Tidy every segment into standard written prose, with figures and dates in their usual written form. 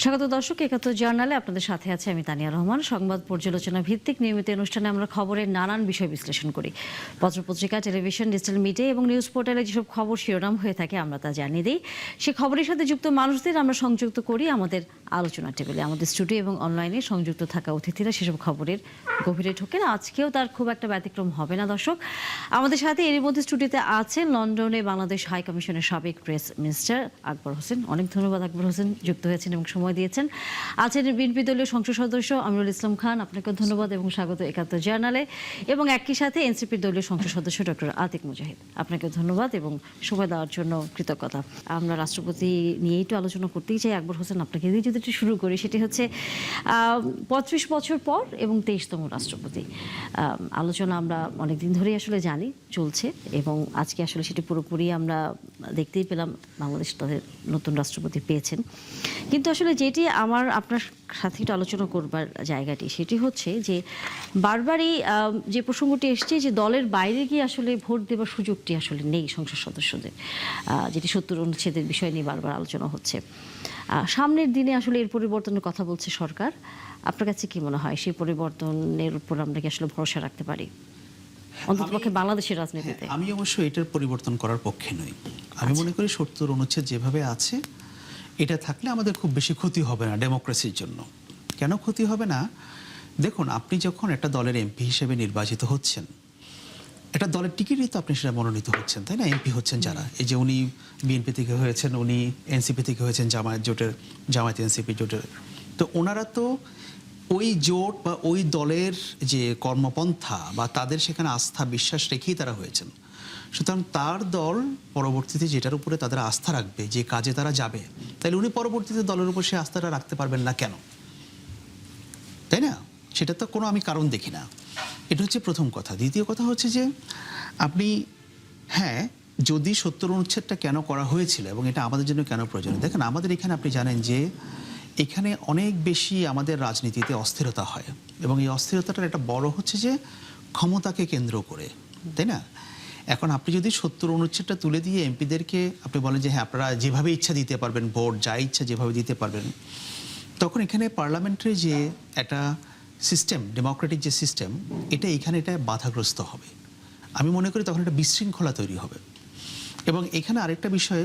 স্বাগত দর্শক, একাত্তর জার্নালে আপনাদের সাথে আছে আমি তানিয়া রহমান। সংবাদ পর্যালোচনা ভিত্তিক নিয়মিত অনুষ্ঠানে আমরা খবরের নানান বিষয় বিশ্লেষণ করি। পত্রপত্রিকা, টেলিভিশন, ডিজিটাল মিডিয়া এবং নিউজ পোর্টালে যেসব খবর শিরোনাম হয়ে থাকে আমরা তা জানিয়ে দিই। সে খবরের সাথে যুক্ত মানুষদের আমরা সংযুক্ত করি আমাদের আলোচনা টেবিলে। আমাদের স্টুডিও এবং অনলাইনে সংযুক্ত থাকা অতিথিরা সেসব খবরের গভীরে ঢোকেন। আজকেও তার খুব একটা ব্যতিক্রম হবে না দর্শক। আমাদের সাথে এরই মধ্যে স্টুডিওতে আছেন লন্ডনে বাংলাদেশ হাই কমিশনের সাবেক প্রেস মিনিস্টার আকবর হোসেন। অনেক ধন্যবাদ আকবর হোসেন, যুক্ত হয়েছেন এবং সময় দিয়েছেন। আছেন বিএনপি দলীয় সংসদ সদস্য আমিরুল ইসলাম খান, আপনাকে ধন্যবাদ এবং স্বাগত একাত্তর জার্নালে। এবং একই সাথে এনসিপির দলীয় সংসদ সদস্য ডক্টর আতিক মুজাহিদ, আপনাকে ধন্যবাদ এবং সময় দেওয়ার জন্য কৃতজ্ঞতা। আমরা রাষ্ট্রপতি নিয়েই একটু আলোচনা করতেই চাই। আকবর হোসেন, আপনাকে দিয়ে যদি একটু শুরু করি, সেটি হচ্ছে ৩৫ বছর পর এবং ২৩তম রাষ্ট্রপতি আলোচনা আমরা অনেকদিন ধরেই আসলে জানি চলছে, এবং আজকে আসলে সেটি পুরোপুরি আমরা দেখতেই পেলাম, বাংলাদেশ তাদের নতুন রাষ্ট্রপতি পেয়েছেন। কিন্তু আসলে যেটি আমার আপনার সাথে একটু আলোচনা করবার জায়গাটি, সেটি হচ্ছে যে বারবারই যে প্রসঙ্গটি এসছে যে দলের বাইরে গিয়ে আসলে ভোট দেওয়ার সুযোগটি আসলে নেই সংসদ সদস্যদের, যেটি ৭০ অনুচ্ছেদের বিষয় নিয়ে বারবার আলোচনা হচ্ছে। সামনের দিনে আসলে এর পরিবর্তনের কথা বলছে সরকার। আপনার কাছে কি মনে হয় সেই পরিবর্তনের উপর আমরা কি আসলে ভরসা রাখতে পারি অন্ততপক্ষে বাংলাদেশের রাজনীতিতে? আমি অবশ্য এটার পরিবর্তন করার পক্ষে নই। আমি মনে করি ৭০ অনুচ্ছেদ যেভাবে আছে এটা থাকলে আমাদের খুব বেশি ক্ষতি হবে না ডেমোক্রেসির জন্য। কেন ক্ষতি হবে না? দেখুন, আপনি যখন একটা দলের এমপি হিসেবে নির্বাচিত হচ্ছেন, একটা দলের টিকিটই তো আপনি সেটা মনোনীত হচ্ছেন, তাই না? এমপি হচ্ছেন যারা, এই যে উনি বিএনপি থেকে হয়েছেন, উনি এনসিপি থেকে হয়েছেন, জামায়াত এনসিপি জোটের, তো ওনারা তো ওই জোট বা ওই দলের যে কর্মপন্থা বা তাদের সেখানে আস্থা বিশ্বাস রেখেই তারা হয়েছেন। সুতরাং তার দল পরবর্তীতে যেটার উপরে তাদের আস্থা রাখবে, যে কাজে তারা যাবে, তাহলে উনি পরবর্তীতে দলের উপর সে আস্থাটা রাখতে পারবেন না কেন? তাই না? সেটা তো কোনো আমি কারণ দেখি না। এটা হচ্ছে প্রথম কথা। দ্বিতীয় কথা হচ্ছে যে আপনি, হ্যাঁ, যদি ৭০ অনুচ্ছেদটা কেন করা হয়েছিল এবং এটা আমাদের জন্য কেন প্রয়োজনীয়, দেখেন আমাদের এখানে আপনি জানেন যে এখানে অনেক বেশি আমাদের রাজনীতিতে অস্থিরতা হয়, এবং এই অস্থিরতাটার একটা বড় হচ্ছে যে ক্ষমতাকে কেন্দ্র করে, তাই না? এখন আপনি যদি ৭০ অনুচ্ছেদটা তুলে দিয়ে এমপিদেরকে আপনি বলেন যে হ্যাঁ আপনারা যেভাবে ইচ্ছা দিতে পারবেন ভোট, যা ইচ্ছা যেভাবে দিতে পারবেন, তখন এখানে পার্লামেন্টারি যে একটা সিস্টেম, ডেমোক্রেটিক যে সিস্টেম, এটা বাধাগ্রস্ত হবে। আমি মনে করি তখন একটা বিশৃঙ্খলা তৈরি হবে। এবং এখানে আরেকটা বিষয়,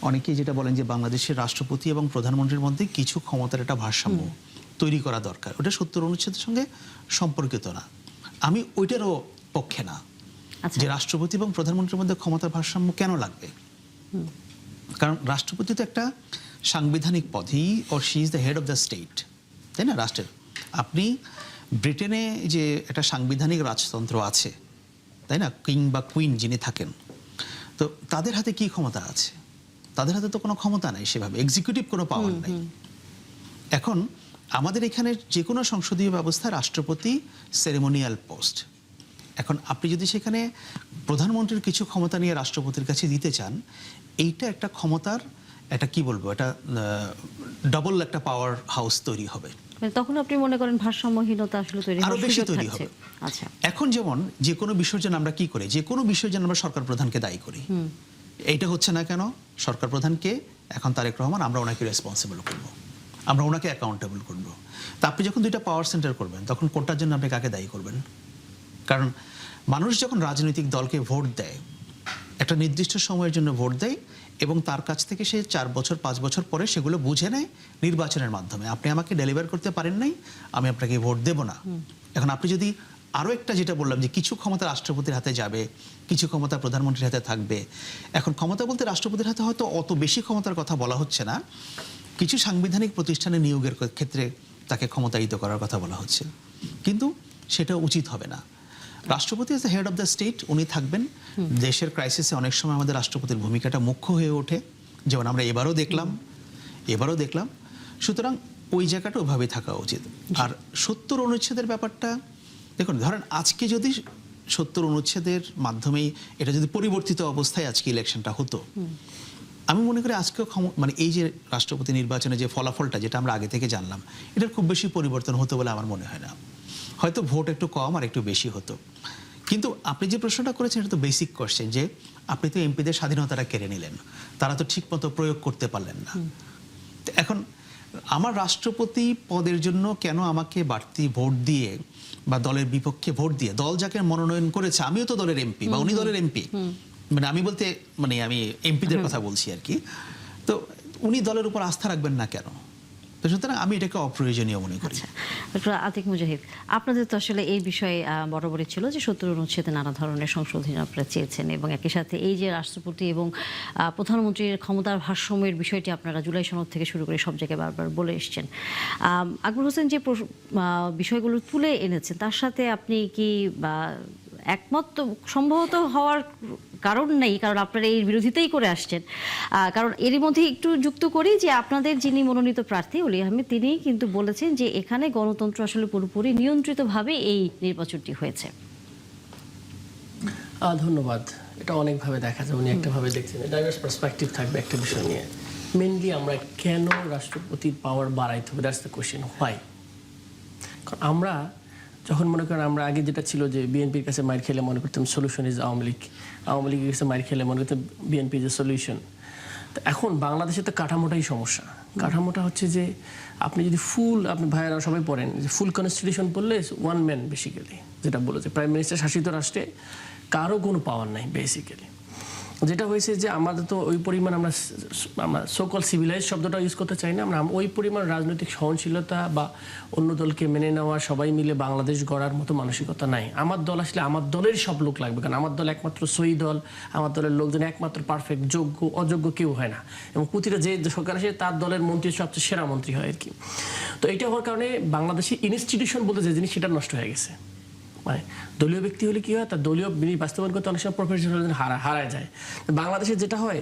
অনেকেই যেটা বলেন যে বাংলাদেশের রাষ্ট্রপতি এবং প্রধানমন্ত্রীর মধ্যে কিছু ক্ষমতার একটা ভারসাম্য তৈরি করা দরকার। ওটা ৭০ অনুচ্ছেদের সঙ্গে সম্পর্কিত না। আমি ওইটারও পক্ষে না যে রাষ্ট্রপতি এবং প্রধানমন্ত্রীর মধ্যে ক্ষমতার ভারসাম্য কেন লাগবে। কারণ রাষ্ট্রপতি তো একটা সাংবিধানিক পদ, he or she is the head of the state, তাই না? রাষ্ট্রের। আপনি ব্রিটেনে যে একটা সাংবিধানিক রাজতন্ত্র আছে, তাই না, কিং বা কুইন যিনি থাকেন, তো তাদের হাতে কি ক্ষমতা আছে? তাদের হাতে তো কোনো ক্ষমতা নাই, সেভাবে এক্সিকিউটিভ কোনো পাওয়ার নাই। এখন আমাদের এখানে যে কোনো সংসদীয় ব্যবস্থা রাষ্ট্রপতি সেরেমোনিয়াল পোস্ট। এখন আপনি যদি সেখানে প্রধানমন্ত্রীর কিছু ক্ষমতা নিয়ে রাষ্ট্রপতির কাছে দিতে চান, এইটা একটা ক্ষমতার একটা কি বলবো, এটা ডাবল একটা পাওয়ার হাউস তৈরি হবে। তখন আপনি মনে করেন ভারসাম্যহীনতা আসলে আরো বেশি তৈরি হবে। আচ্ছা, এখন যেমন যে কোনো বিসর্জন আমরা কি করি, যে কোনো বিসর্জন আমরা সরকার প্রধানকে দায়ী করি। এইটা হচ্ছে না কেন? সরকার প্রধানকে এখন তারেক রহমান, আমরা ওনাকে রেসপন্সিবল করব, আমরা ওনাকে অ্যাকাউন্টেবল করব। তা আপনি যখন দুইটা পাওয়ার সেন্টার করবেন, তখন কোনটার জন্য আপনি কাকে দায়ী করবেন? কারণ মানুষ যখন রাজনৈতিক দলকে ভোট দেয়, একটা নির্দিষ্ট সময়ের জন্য ভোট দেয়, এবং তার কাছ থেকে সে 4 বছর 5 বছর পরে সেগুলো বুঝে নেয় নির্বাচনের মাধ্যমে। আপনি আমাকে ডেলিভার করতে পারেন নাই, আমি আপনাকে ভোট দেব না। এখন আপনি যদি আরও একটা, যেটা বললাম যে কিছু ক্ষমতা রাষ্ট্রপতির হাতে যাবে, কিছু ক্ষমতা প্রধানমন্ত্রীর হাতে থাকবে। এখন ক্ষমতা বলতে রাষ্ট্রপতির হাতে হয়তো অত বেশি ক্ষমতার কথা বলা হচ্ছে না, কিছু সাংবিধানিক প্রতিষ্ঠানে নিয়োগের ক্ষেত্রে তাকে ক্ষমতায়িত করার কথা বলা হচ্ছে, কিন্তু সেটা উচিত হবে না। রাষ্ট্রপতি is the head of the state, উনি থাকবেন। দেশের ক্রাইসিসে অনেক সময় আমাদের রাষ্ট্রপতির ভূমিকাটা মুখ্য হয়ে ওঠে, যেমন আমরা এবারও দেখলাম। সুতরাং ওই জায়গাটা ওভাবেই থাকা উচিত। আর ৭০ অনুচ্ছেদের ব্যাপারটা, দেখুন, ধরেন আজকে যদি ৭০ অনুচ্ছেদের মাধ্যমেই এটা যদি পরিবর্তিত অবস্থায় আজকে ইলেকশনটা হতো, আমি মনে করি আজকেও মানে এই যে রাষ্ট্রপতি নির্বাচনে যে ফলাফলটা, যেটা আমরা আগে থেকে জানলাম, এটার খুব বেশি পরিবর্তন হতো বলে আমার মনে হয় না। হয়তো ভোট একটু কম আর একটু বেশি হতো। কিন্তু আপনি যে প্রশ্নটা করেছেন, এটা তো বেসিক কোশ্চেন, যে আপনি তো এমপিদের স্বাধীনতাটা কেড়ে নিলেন, তারা তো ঠিকমতো প্রয়োগ করতে পারলেন না। এখন আমার রাষ্ট্রপতি পদের জন্য কেন আমাকে বাড়তি ভোট দিয়ে বা দলের বিপক্ষে ভোট দিয়ে, দল যাকে মনোনয়ন করেছে, আমিও তো দলের এমপি বা উনি দলের এমপি, মানে আমি বলতে মানে আমি এমপিদের কথা বলছি আর কি, তো উনি দলের উপর আস্থা রাখবেন না কেন? তো সুতরাং আমি এটাকে অপ্রয়োজনীয় মনে করি। ডক্টর আতিক মুজাহিদ, আপনাদের তো আসলে এই বিষয়ে বরাবরই ছিল যে ৭০ অনুচ্ছেদে নানা ধরনের সংশোধন আপনারা চেয়েছেন, এবং একই সাথে এই যে রাষ্ট্রপতি এবং প্রধানমন্ত্রীর ক্ষমতার ভারসাম্যের বিষয়টি আপনারা জুলাই সনদ থেকে শুরু করে সব জায়গায় বারবার বলে এসছেন। আকবর হোসেন যে বিষয়গুলো তুলে এনেছেন তার সাথে আপনি কি একমত? সম্ভবত হওয়ার কারণ নেই, কারণ আপনারা এই বিরোধিতাই করে আসছেন। কারণ এরই মধ্যে একটু যুক্ত করি যে আপনাদের যিনি মনোনীত প্রার্থী অলি আহমেদ, তিনি কিন্তু বলেছেন যে এখানে গণতন্ত্র আসলে পুরোপুরি নিয়ন্ত্রিতভাবে এই নির্বাচনটি হয়েছে। ধন্যবাদ। এটা অনেকভাবে দেখা যায়, উনি একটা ভাবে দেখছেন, ডাইভার্স পার্সপেক্টিভ থাকবে একটা বিষয় নিয়ে। মেনলি আমরা কেন রাষ্ট্রপতির পাওয়ার বাড়াইতে হবে, দ্যাটস দ্য কোয়েশ্চেন, হোয়াই। কারণ আমরা যখন মনে করেন আমরা আগে যেটা ছিল যে বিএনপির কাছে মাইর খেলে মনে করতাম সলিউশন ইজ আওয়ামী লীগ, আওয়ামী লীগের কাছে মাইর খেলে মনে করতাম বিএনপি ইজ এ সলিউশন। তো এখন বাংলাদেশে তো কাঠামোটাই সমস্যা। কাঠামোটা হচ্ছে যে আপনি যদি আপনি ভাইয়েরা সবাই পড়েন যে ফুল কনস্টিটিউশন পড়লে ওয়ান ম্যান বেসিক্যালি, যেটা বলেছে প্রাইম মিনিস্টার শাসিত রাষ্ট্রে কারো কোনো পাওয়ার নাই বেসিক্যালি। যেটা হয়েছে যে আমাদের তো ওই পরিমাণ আমরা সোকল সিভিলাইজ শব্দটা ইউজ করতে চাই না, আমরা ওই পরিমাণ রাজনৈতিক সহনশীলতা বা অন্য দলকে মেনে নেওয়া, সবাই মিলে বাংলাদেশ গড়ার মতো মানসিকতা নাই। আমার দল আসলে আমার দলের সব লোক লাগবে, কারণ আমার দল একমাত্র সই দল, আমার দলের লোকজন একমাত্র পারফেক্ট, যোগ্য অযোগ্য কেউ হয় না, এবং প্রতিটা যে সরকার আসে তার দলের মন্ত্রী সবচেয়ে সেরা মন্ত্রী হয় আর কি। তো এটা হওয়ার কারণে বাংলাদেশি ইনস্টিটিউশন বলতে যে জিনিস সেটা নষ্ট হয়ে গেছে। মানে দলীয় ব্যক্তি হলে কি হয়, তার দলীয় বাস্তবায়ন করতে অনেক সময় প্রফেশনাল হারায় যায়। বাংলাদেশে যেটা হয়,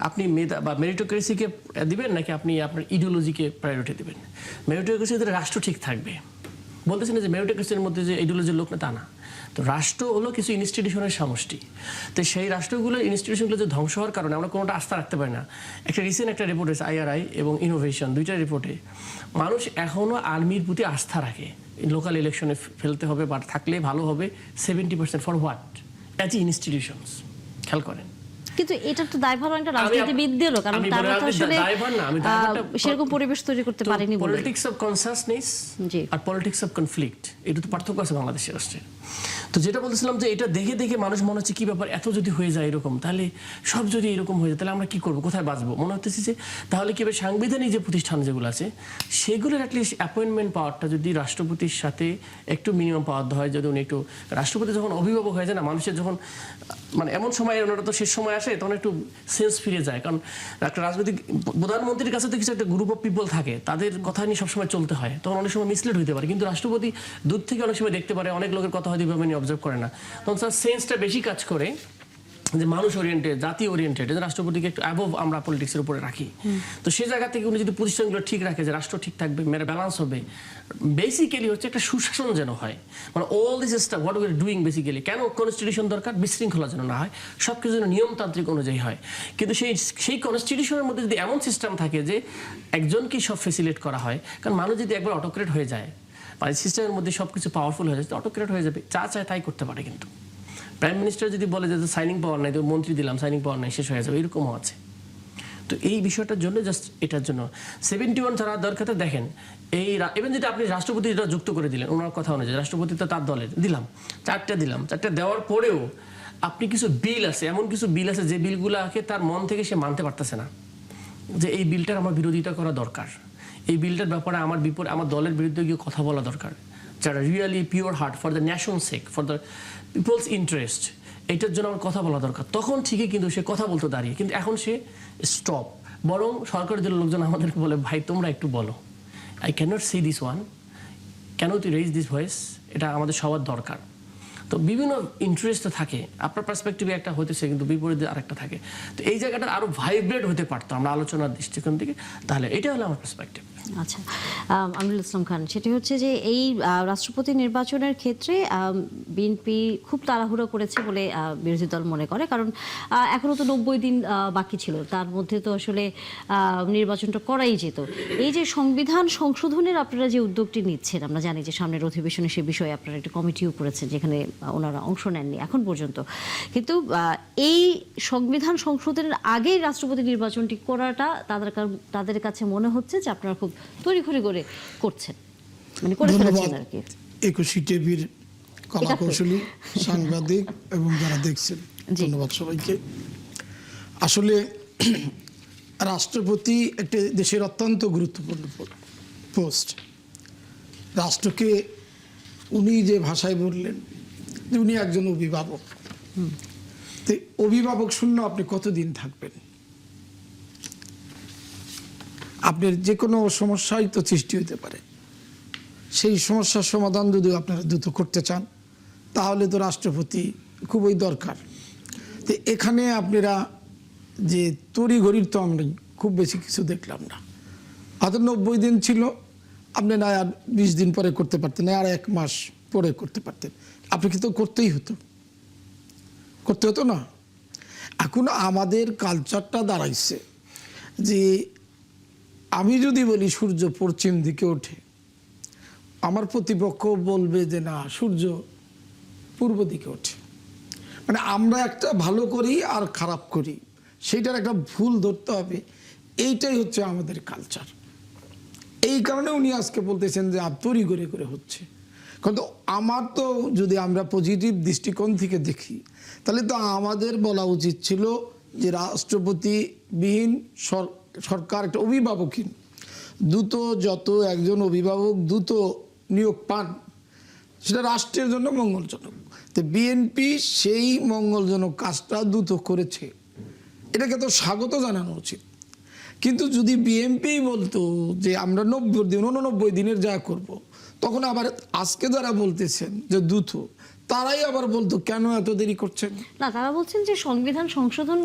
আপনি মেধা বা মেরিটোক্রেসিকে দিবেন নাকি আপনি আপনার ইডিওলজিকে প্রায়োরিটি দিবেন। মেরিটোক্রেসিতে রাষ্ট্র ঠিক থাকবে, বলতেছেন যে মেরিটোক্রেসির মধ্যে যে ইডিওলজির লোক না তা না। তো রাষ্ট্র হলো কিছু ইনস্টিটিউশনের সমষ্টি। তো সেই রাষ্ট্রগুলো ইনস্টিটিউশনগুলো যে ধ্বংস হওয়ার কারণে আমরা কোনোটা আস্থা রাখতে পারি না। একটা রিসেন্ট একটা রিপোর্ট হয়েছে IRI এবং ইনোভেশন, দুইটা রিপোর্টে মানুষ এখনও আর্মির প্রতি আস্থা রাখে। লোকাল ইলেকশনে ফেলতে হবে বা থাকলে ভালো হবে, 70% ফর হোয়াট? As institutions. খেয়াল করেন। কিন্তু এটা তো দায়ভার একটা রাজনীতিবিদদেরও, কারণ তারা তো আসলে সেরকম পরিবেশ তৈরি করতে পারেনি বলে। পলিটিক্স অফ কনসাসনেস আর পলিটিক্স অফ কনফ্লিক্ট, এটা তো পার্থক্য আছে বাংলাদেশের রাষ্ট্রে। তো যেটা বলতেছিলাম যে এটা দেখে দেখে মানুষ মনে হচ্ছে কি ব্যাপার, এত যদি হয়ে যায় এরকম, তাহলে সব যদি এরকম হয়ে যায় তাহলে আমরা কি করবো, কোথায় বাঁচবো? মনে হচ্ছে যে তাহলে কি সাংবিধানিক যে প্রতিষ্ঠান যেগুলো আছে সেগুলোর অ্যাটলিস্ট অ্যাপয়েন্টমেন্ট পাওয়ারটা যদি রাষ্ট্রপতির সাথে একটু মিনিমাম পাওয়ার হয়, যদি উনি একটু, রাষ্ট্রপতি যখন অভিভাবক হয়ে যায় না, মানুষের যখন মানে এমন সময় ওনারা তো শেষ সময় আসে, তখন একটু সেন্স ফিরে যায়। কারণ একটা রাজনৈতিক প্রধানমন্ত্রীর কাছে তো কিছু একটা গ্রুপ অফ পিপল থাকে, তাদের কথা নিয়ে সবসময় চলতে হয়, তখন অনেক সময় মিসলিড হতে পারে। কিন্তু রাষ্ট্রপতি দূর থেকে অনেক সময় দেখতে পারে, অনেক লোকের কথা হয়তো এভাবে অবজার্ভ করে না, তখন তার সেন্সটা বেশি কাজ করে যে মানুষ ওরিয়েন্টেড, জাতি ওরিয়েন্টেড, রাষ্ট্রপতিকে একটু অ্যাবভ আমরা পলিটিক্সের উপরে রাখি। তো সেই জায়গা থেকে উনি যদি প্রতিষ্ঠানগুলো ঠিক রাখে, যে রাষ্ট্র ঠিক থাকবে, মেরে ব্যালেন্স হবে, বেসিক্যালি হচ্ছে একটা সুশাসন যেন হয়। মানে all this staff what we are doing basically, কেন কনস্টিটিউশন দরকার? বিশৃঙ্খলা যেন না হয়, সব কিছু যেন নিয়মতান্ত্রিক অনুযায়ী হয়। কিন্তু সেই কনস্টিটিউশনের মধ্যে যদি এমন সিস্টেম থাকে যে একজনকেই সব ফেসিলিটেট করা হয়, কারণ মানুষ যদি একবার অটোক্রেট হয়ে যায়, মানে সিস্টেমের মধ্যে সব কিছু পাওয়ারফুল হয়ে যায়, অটোক্রেট হয়ে যাবে, যা চায় তাই করতে পারে। কিন্তু প্রাইম মিনিস্টার যদি বলে যে সাইনিং পাওয়ার নাই, তো মন্ত্রী দিলাম, সাইনিং পাওয়ার নাই, শেষ হয়ে যাবে, এরকমও আছে। তো এই বিষয়টার জন্য জাস্ট এটার জন্য 71 ছাড়া দরকার। দেখেন ইভেন যেটা আপনি রাষ্ট্রপতি যেটা যুক্ত করে দিলেন ওনার কথা অনুযায়ী, রাষ্ট্রপতি তো তার দলের দিলাম, 4টা দিলাম, 4টা দেওয়ার পরেও আপনি কিছু বিল আছে, এমন কিছু বিল আছে যে বিলগুলোকে তার মন থেকে সে মানতে পারতেছে না, যে এই বিলটার আমার বিরোধিতা করা দরকার, এই বিলটার ব্যাপারে আমার দলের বিরুদ্ধে গিয়ে কথা বলা দরকার, যারা really pure heart for the nation sake, for the people's interest, এইটার জন্য আমার কথা বলা দরকার। তখন ঠিকই কিন্তু সে কথা বলতে দাঁড়িয়ে, কিন্তু এখন সে স্টপ। বরং সরকারের জন্য লোকজন আমাদেরকে বলে, ভাই তোমরা একটু বলো, I can't see this one, can you raise this voice, এটা আমাদের সবার দরকার। তো বিভিন্ন ইন্টারেস্ট থাকে, আপনার পার্সপেক্টিভে একটা হতেছে কিন্তু বিপরীতে আরেকটা থাকে। তো এই জায়গাটা আরো ভাইব্রেট হতে পারতো আমরা আলোচনার দৃষ্টিকোণ থেকে, তাহলে এটা হলো আমার পার্সপেক্টিভ। আচ্ছা, আমিনুল ইসলাম খান, সেটি হচ্ছে যে এই রাষ্ট্রপতি নির্বাচনের ক্ষেত্রে বিএনপি খুব তাড়াহুড়ো করেছে বলে বিরোধী দল মনে করে, কারণ এখনো তো 90 দিন বাকি ছিল, তার মধ্যে তো আসলে নির্বাচনটা করাই যেত। এই যে সংবিধান সংশোধনের আপনারা যে উদ্যোগটি নিচ্ছেন, আমরা জানি যে সামনের অধিবেশনে সে বিষয়ে আপনারা একটা কমিটিও করেছেন, যেখানে ওনারা অংশ নেননি এখন পর্যন্ত, কিন্তু এই সংবিধান সংশোধনের আগেই রাষ্ট্রপতি নির্বাচনটি করাটা তাদের কাছে মনে হচ্ছে যে আপনারা খুব খুব তড়িঘড়ি করে করছেন, মানে করে ফেলেছেন আর কি। 21 টিভির কলাকৌশলী, সাংবাদিক এবং যারা দেখছেন, ধন্যবাদ সবাইকে। আসলে রাষ্ট্রপতি একটি দেশের অত্যন্ত গুরুত্বপূর্ণ পোস্ট। রাষ্ট্রকে উনি যে ভাষায় বললেন যে উনি একজন অভিভাবক, তো অভিভাবক শূন্য আপনি কতদিন থাকবেন? আপনার যে কোনো সমস্যাই তো সৃষ্টি হতে পারে, সেই সমস্যার সমাধান যদি আপনারা দ্রুত করতে চান তাহলে তো রাষ্ট্রপতি খুবই দরকার। তো এখানে আপনারা যে তড়িঘড়ির তো আমরা খুব বেশি কিছু দেখলাম না। হয়তো 90 দিন ছিল, আপনি না আর 20 দিন পরে করতে পারতেন, না আর 1 মাস পরে করতে পারতেন, আপনাকে তো করতেই হতো, করতে হতো না? এখন আমাদের কালচারটা দাঁড়াইছে যে আমি যদি বলি সূর্য পশ্চিম দিকে ওঠে, আমার প্রতিপক্ষ বলবে যে না, সূর্য পূর্ব দিকে ওঠে। মানে আমরা একটা ভালো করি আর খারাপ করি, সেইটার একটা ভুল ধরতে হবে। এইটাই হচ্ছে আমাদের কালচার। এই কারণে উনি আজকে বলতেছেন যে তরি করে হচ্ছে। কিন্তু আমার তো যদি আমরা পজিটিভ দৃষ্টিকোণ থেকে দেখি, তাহলে তো আমাদের বলা উচিত ছিল যে রাষ্ট্রপতিবিহীন সরকার, একটা অভিভাবকহীন, দ্রুত যত একজন অভিভাবক দ্রুত নিয়োগ পান, সেটা রাষ্ট্রের জন্য মঙ্গলজনক। তো বিএনপি সেই মঙ্গলজনক কাজটা দ্রুত করেছে, এটাকে তো স্বাগত জানানো উচিত। কিন্তু যদি বিএনপি বলতো যে আমরা 90 দিন 89 দিনের যা করব, তখন আবার আজকে যারা বলতেছেন যে দ্রুত, তারাই আবার বলতো কেন এত দেরি করছেন? না, তারা বলছেন যে সংবিধান সংশোধন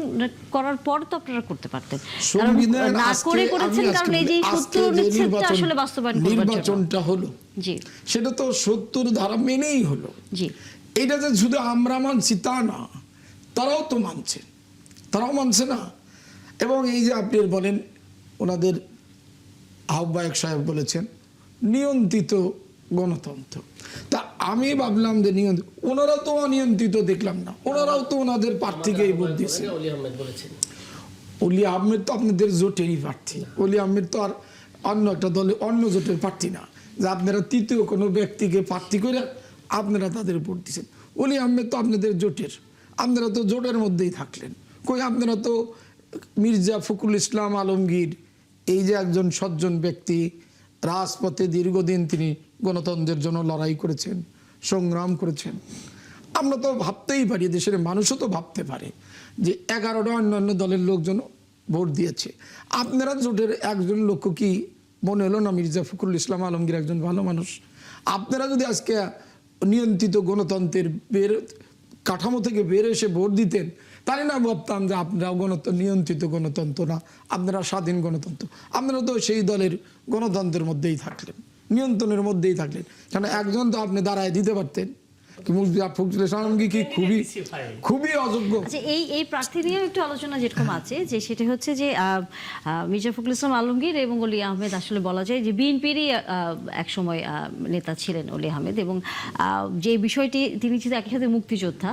করার পর তো আপনারা করতে পারতেন, সংবিধান না করে করেছেন কারণ এই যে 70 অনুচ্ছেদটা আসলে বাস্তবায়ন করবার জন্য নির্বাচনটা হলো, জি সেটা তো 70 ধারা মেনেই হলো। জি, এটা যে শুধু আমরা মানছি তা না, তারাও তো মানছে, তারাও মানছে না। এবং এই যে আপনি বলেন, ওনাদের আহ্বায়ক সাহেব বলেছেন নিয়ন্ত্রিত গণতন্ত্র, তা আমি ভাবলাম যে ওনারা তো অনিয়ন্ত্রিত দেখলাম না, ওনারাও তো ওনাদের প্রার্থীকেই ভোট দিয়েছে। অলি আহমেদ তো আপনাদের জোটেরই প্রার্থী, অলি আহমেদ তো আর অন্য একটা দলে অন্য জোটের প্রার্থী না যে আপনারা তৃতীয় কোনো ব্যক্তিকে প্রার্থী করে আপনারা তাদের ভোট দিচ্ছেন। অলি আহমেদ তো আপনাদের জোটের, আপনারা তো জোটের মধ্যেই থাকলেন। কই, আপনারা তো মির্জা ফখরুল ইসলাম আলমগীর, এই যে একজন সজ্জন ব্যক্তি, রাজপথে দীর্ঘদিন তিনি গণতন্ত্রের জন্য লড়াই করেছেন, সংগ্রাম করেছেন। আমরা তো ভাবতেই পারি, দেশের মানুষও তো ভাবতে পারে যে 11টা অন্যান্য দলের লোকজন ভোট দিয়েছে, আপনারা জোটের একজন লোক কি মনে হলো না মির্জা ফখরুল ইসলাম আলমগীর একজন ভালো মানুষ? আপনারা যদি আজকে নিয়ন্ত্রিত গণতন্ত্রের কাঠামো থেকে বের এসে ভোট দিতেন, তাই না ভাবতাম যে আপনারা নিয়ন্ত্রিত গণতন্ত্র না, আপনারা স্বাধীন গণতন্ত্র। আপনারা তো সেই দলের গণতন্ত্রের মধ্যেই থাকলেন, নিয়ন্ত্রণের মধ্যেই থাকলেন। কারণ একজন তো আপনি দাঁড়ায় দিতে পারতেন, খুবই অযোগ্য। আচ্ছা, এই প্রার্থী নিয়ে একটু আলোচনা যেরকম আছে, যে সেটা হচ্ছে যে মির্জা ফখরুল ইসলাম আলমগীর এবং অলি আহমেদ, আসলে বলা যায় যে বিএনপিরই একসময় নেতা ছিলেন অলি আহমেদ, এবং যে বিষয়টি তিনি ছিল একই সাথে মুক্তিযোদ্ধা।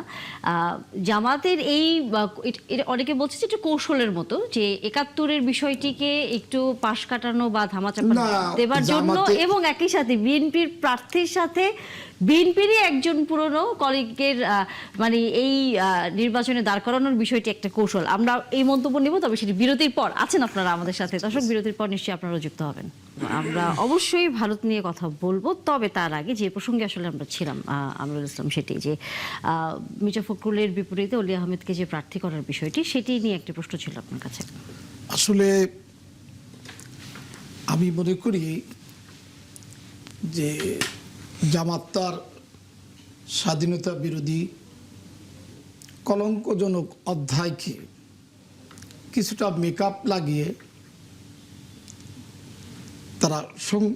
জামাতের এই অনেকে বলছে যে একটু কৌশলের মতো, যে 71-এর বিষয়টিকে একটু পাশ কাটানো বা ধামাচাপা দেবার জন্য, এবং একই সাথে বিএনপির প্রার্থীর সাথে বিএনপিরই একজন পুরনো কলিগের মানে এই নির্বাচনে দাঁড় করানোর বিষয়টি একটা কৌশল। আমরা এই মন্তব্য নেব, তবে সেটি বিরতির পর। আছেন আপনারা আমাদের সাথে দর্শক, বিরতির পর নিশ্চয়ই আপনারা যুক্ত হবেন। আমরা অবশ্যই ভারত নিয়ে কথা বলবো, তবে তার আগে যে প্রসঙ্গে আসলে আমরা ছিলাম আমরুল ইসলাম, সেটি যে মির্জা ফখরুলের বিপরীতে অলি আহমেদকে যে প্রার্থী করার বিষয়টি, সেটি নিয়ে একটি প্রশ্ন ছিল আপনার কাছে। আসলে আমি মনে করি যে জামাত তার স্বাধীনতা বিরোধী কলঙ্কজনক অধ্যায়কে কিছুটা মেকআপ লাগিয়ে তারা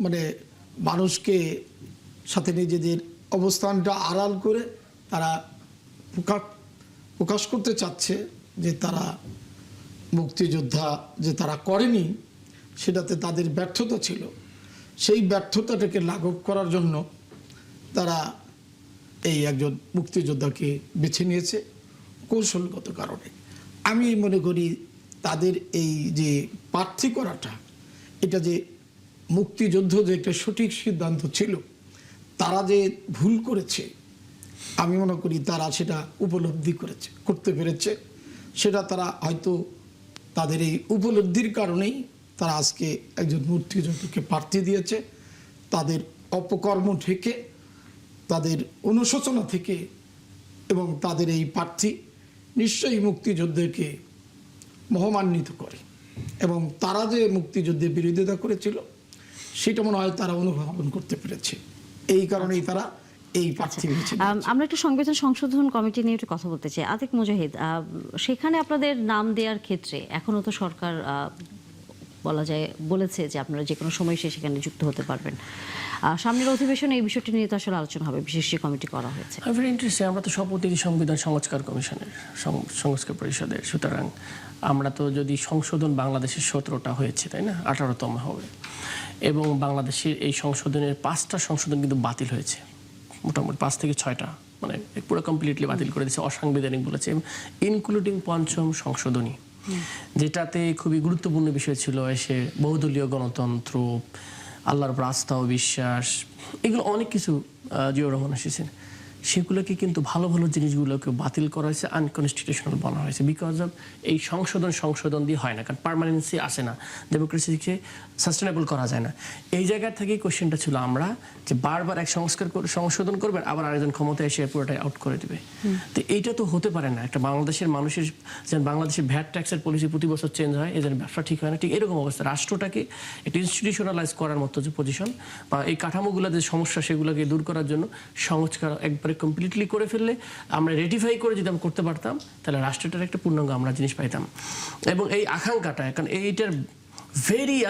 মানে মানুষকে সাথে নিজেদের অবস্থানটা আড়াল করে তারা প্রকাশ করতে চাচ্ছে যে তারা মুক্তিযোদ্ধা যে তারা করেনি, সেটাতে তাদের ব্যর্থতা ছিল। সেই ব্যর্থতাটাকে লাঘব করার জন্য তারা এই একজন মুক্তিযোদ্ধাকে বেছে নিয়েছে কৌশলগত কারণে। আমি মনে করি তাদের এই যে প্রার্থী করাটা, এটা যে মুক্তিযুদ্ধ যে একটা সঠিক সিদ্ধান্ত ছিল, তারা যে ভুল করেছে আমি মনে করি তারা সেটা উপলব্ধি করতে পেরেছে। সেটা তারা হয়তো তাদের এই উপলব্ধির কারণেই তারা আজকে একজন মুক্তিযোদ্ধাকে প্রার্থী দিয়েছে। তাদের অপকর্ম থেকে, তাদের অনুশোচনা থেকে, এবং তাদের এই প্রার্থী নিশ্চয়ই মুক্তিযুদ্ধকে মহান্বিত করে, এবং তারা যে মুক্তিযুদ্ধের বিরোধিতা করেছিল সেটা মনে হয় তারা অনুধাবন করতে পেরেছে। এই কারণেই তারা এই প্রার্থী বেছে নিয়েছে। আমরা একটু সংবিধান সংশোধন কমিটি নিয়ে একটু কথা বলতে চাই। আতিক মুজাহিদ, সেখানে আপনাদের নাম দেওয়ার ক্ষেত্রে এখনো তো সরকার বলা যায় বলেছে যে আপনারা যে কোনো সময় সেখানে যুক্ত হতে পারবেন। সামনের অধিবেশনে এই বিষয়টি নিয়ে তো আসলে আলোচনা হবে, বিশেষ যে কমিটি করা হয়েছে। Very interesting. আমরা তো শপথই সংবিধান সংস্কার কমিশনের, সংস্কার পরিষদের, সুতরাং আমরা তো যদি সংশোধন বাংলাদেশের 17টা হয়েছে, তাই না, 18তম হবে, এবং বাংলাদেশের এই সংশোধনের 5টা সংশোধন কিন্তু বাতিল হয়েছে, মোটামুটি 5 থেকে 6টা, মানে পুরো কমপ্লিটলি বাতিল করে দিয়েছে, অসাংবিধানিক বলেছে, ইনক্লুডিং 5ম সংশোধনী, যেটাতে খুবই গুরুত্বপূর্ণ বিষয় ছিল এসে বহুদলীয় গণতন্ত্র, আল্লাহর উপর আস্থা ও বিশ্বাস, এগুলো অনেক কিছু জিয়াউর রহমান এসেছেন, সেগুলোকে কিন্তু ভালো ভালো জিনিসগুলোকে বাতিল করা হয়েছে, আনকনস্টিটিউশনাল বলা হয়েছে, বিকজ অফ এই সংশোধন দিয়ে হয় না, কারণ পার্মানেন্সি আসে না, ডেমোক্রেসিকে সাস্টেনেবল করা যায় না। এই জায়গা থেকেই কোশ্চেনটা ছিল আমরা যে বারবার এক সংশোধন করবেন, আবার আরেকজন ক্ষমতায় এসে পুরোটাই আউট করে দেবে। তো এইটা তো হতে পারে না। একটা বাংলাদেশের মানুষের, যেন বাংলাদেশের ভ্যাট ট্যাক্সের পলিসি প্রতি বছর চেঞ্জ হয়, এই জন্য ব্যবসা ঠিক হয় না, ঠিক এরকম অবস্থা। রাষ্ট্রটাকে একটা ইনস্টিটিউশনালাইজ করার মতো যে পজিশন বা এই কাঠামোগুলো যে সমস্যা, সেগুলোকে দূর করার জন্য সংস্কার একবারে কমপ্লিটলি করে ফেললে, আমরা রেটিফাই করে যদি আমরা করতে পারতাম, তাহলে রাষ্ট্রটার একটা পূর্ণাঙ্গ আমরা জিনিস পাইতাম। এবং এই আকাঙ্ক্ষাটা, কারণ এইটার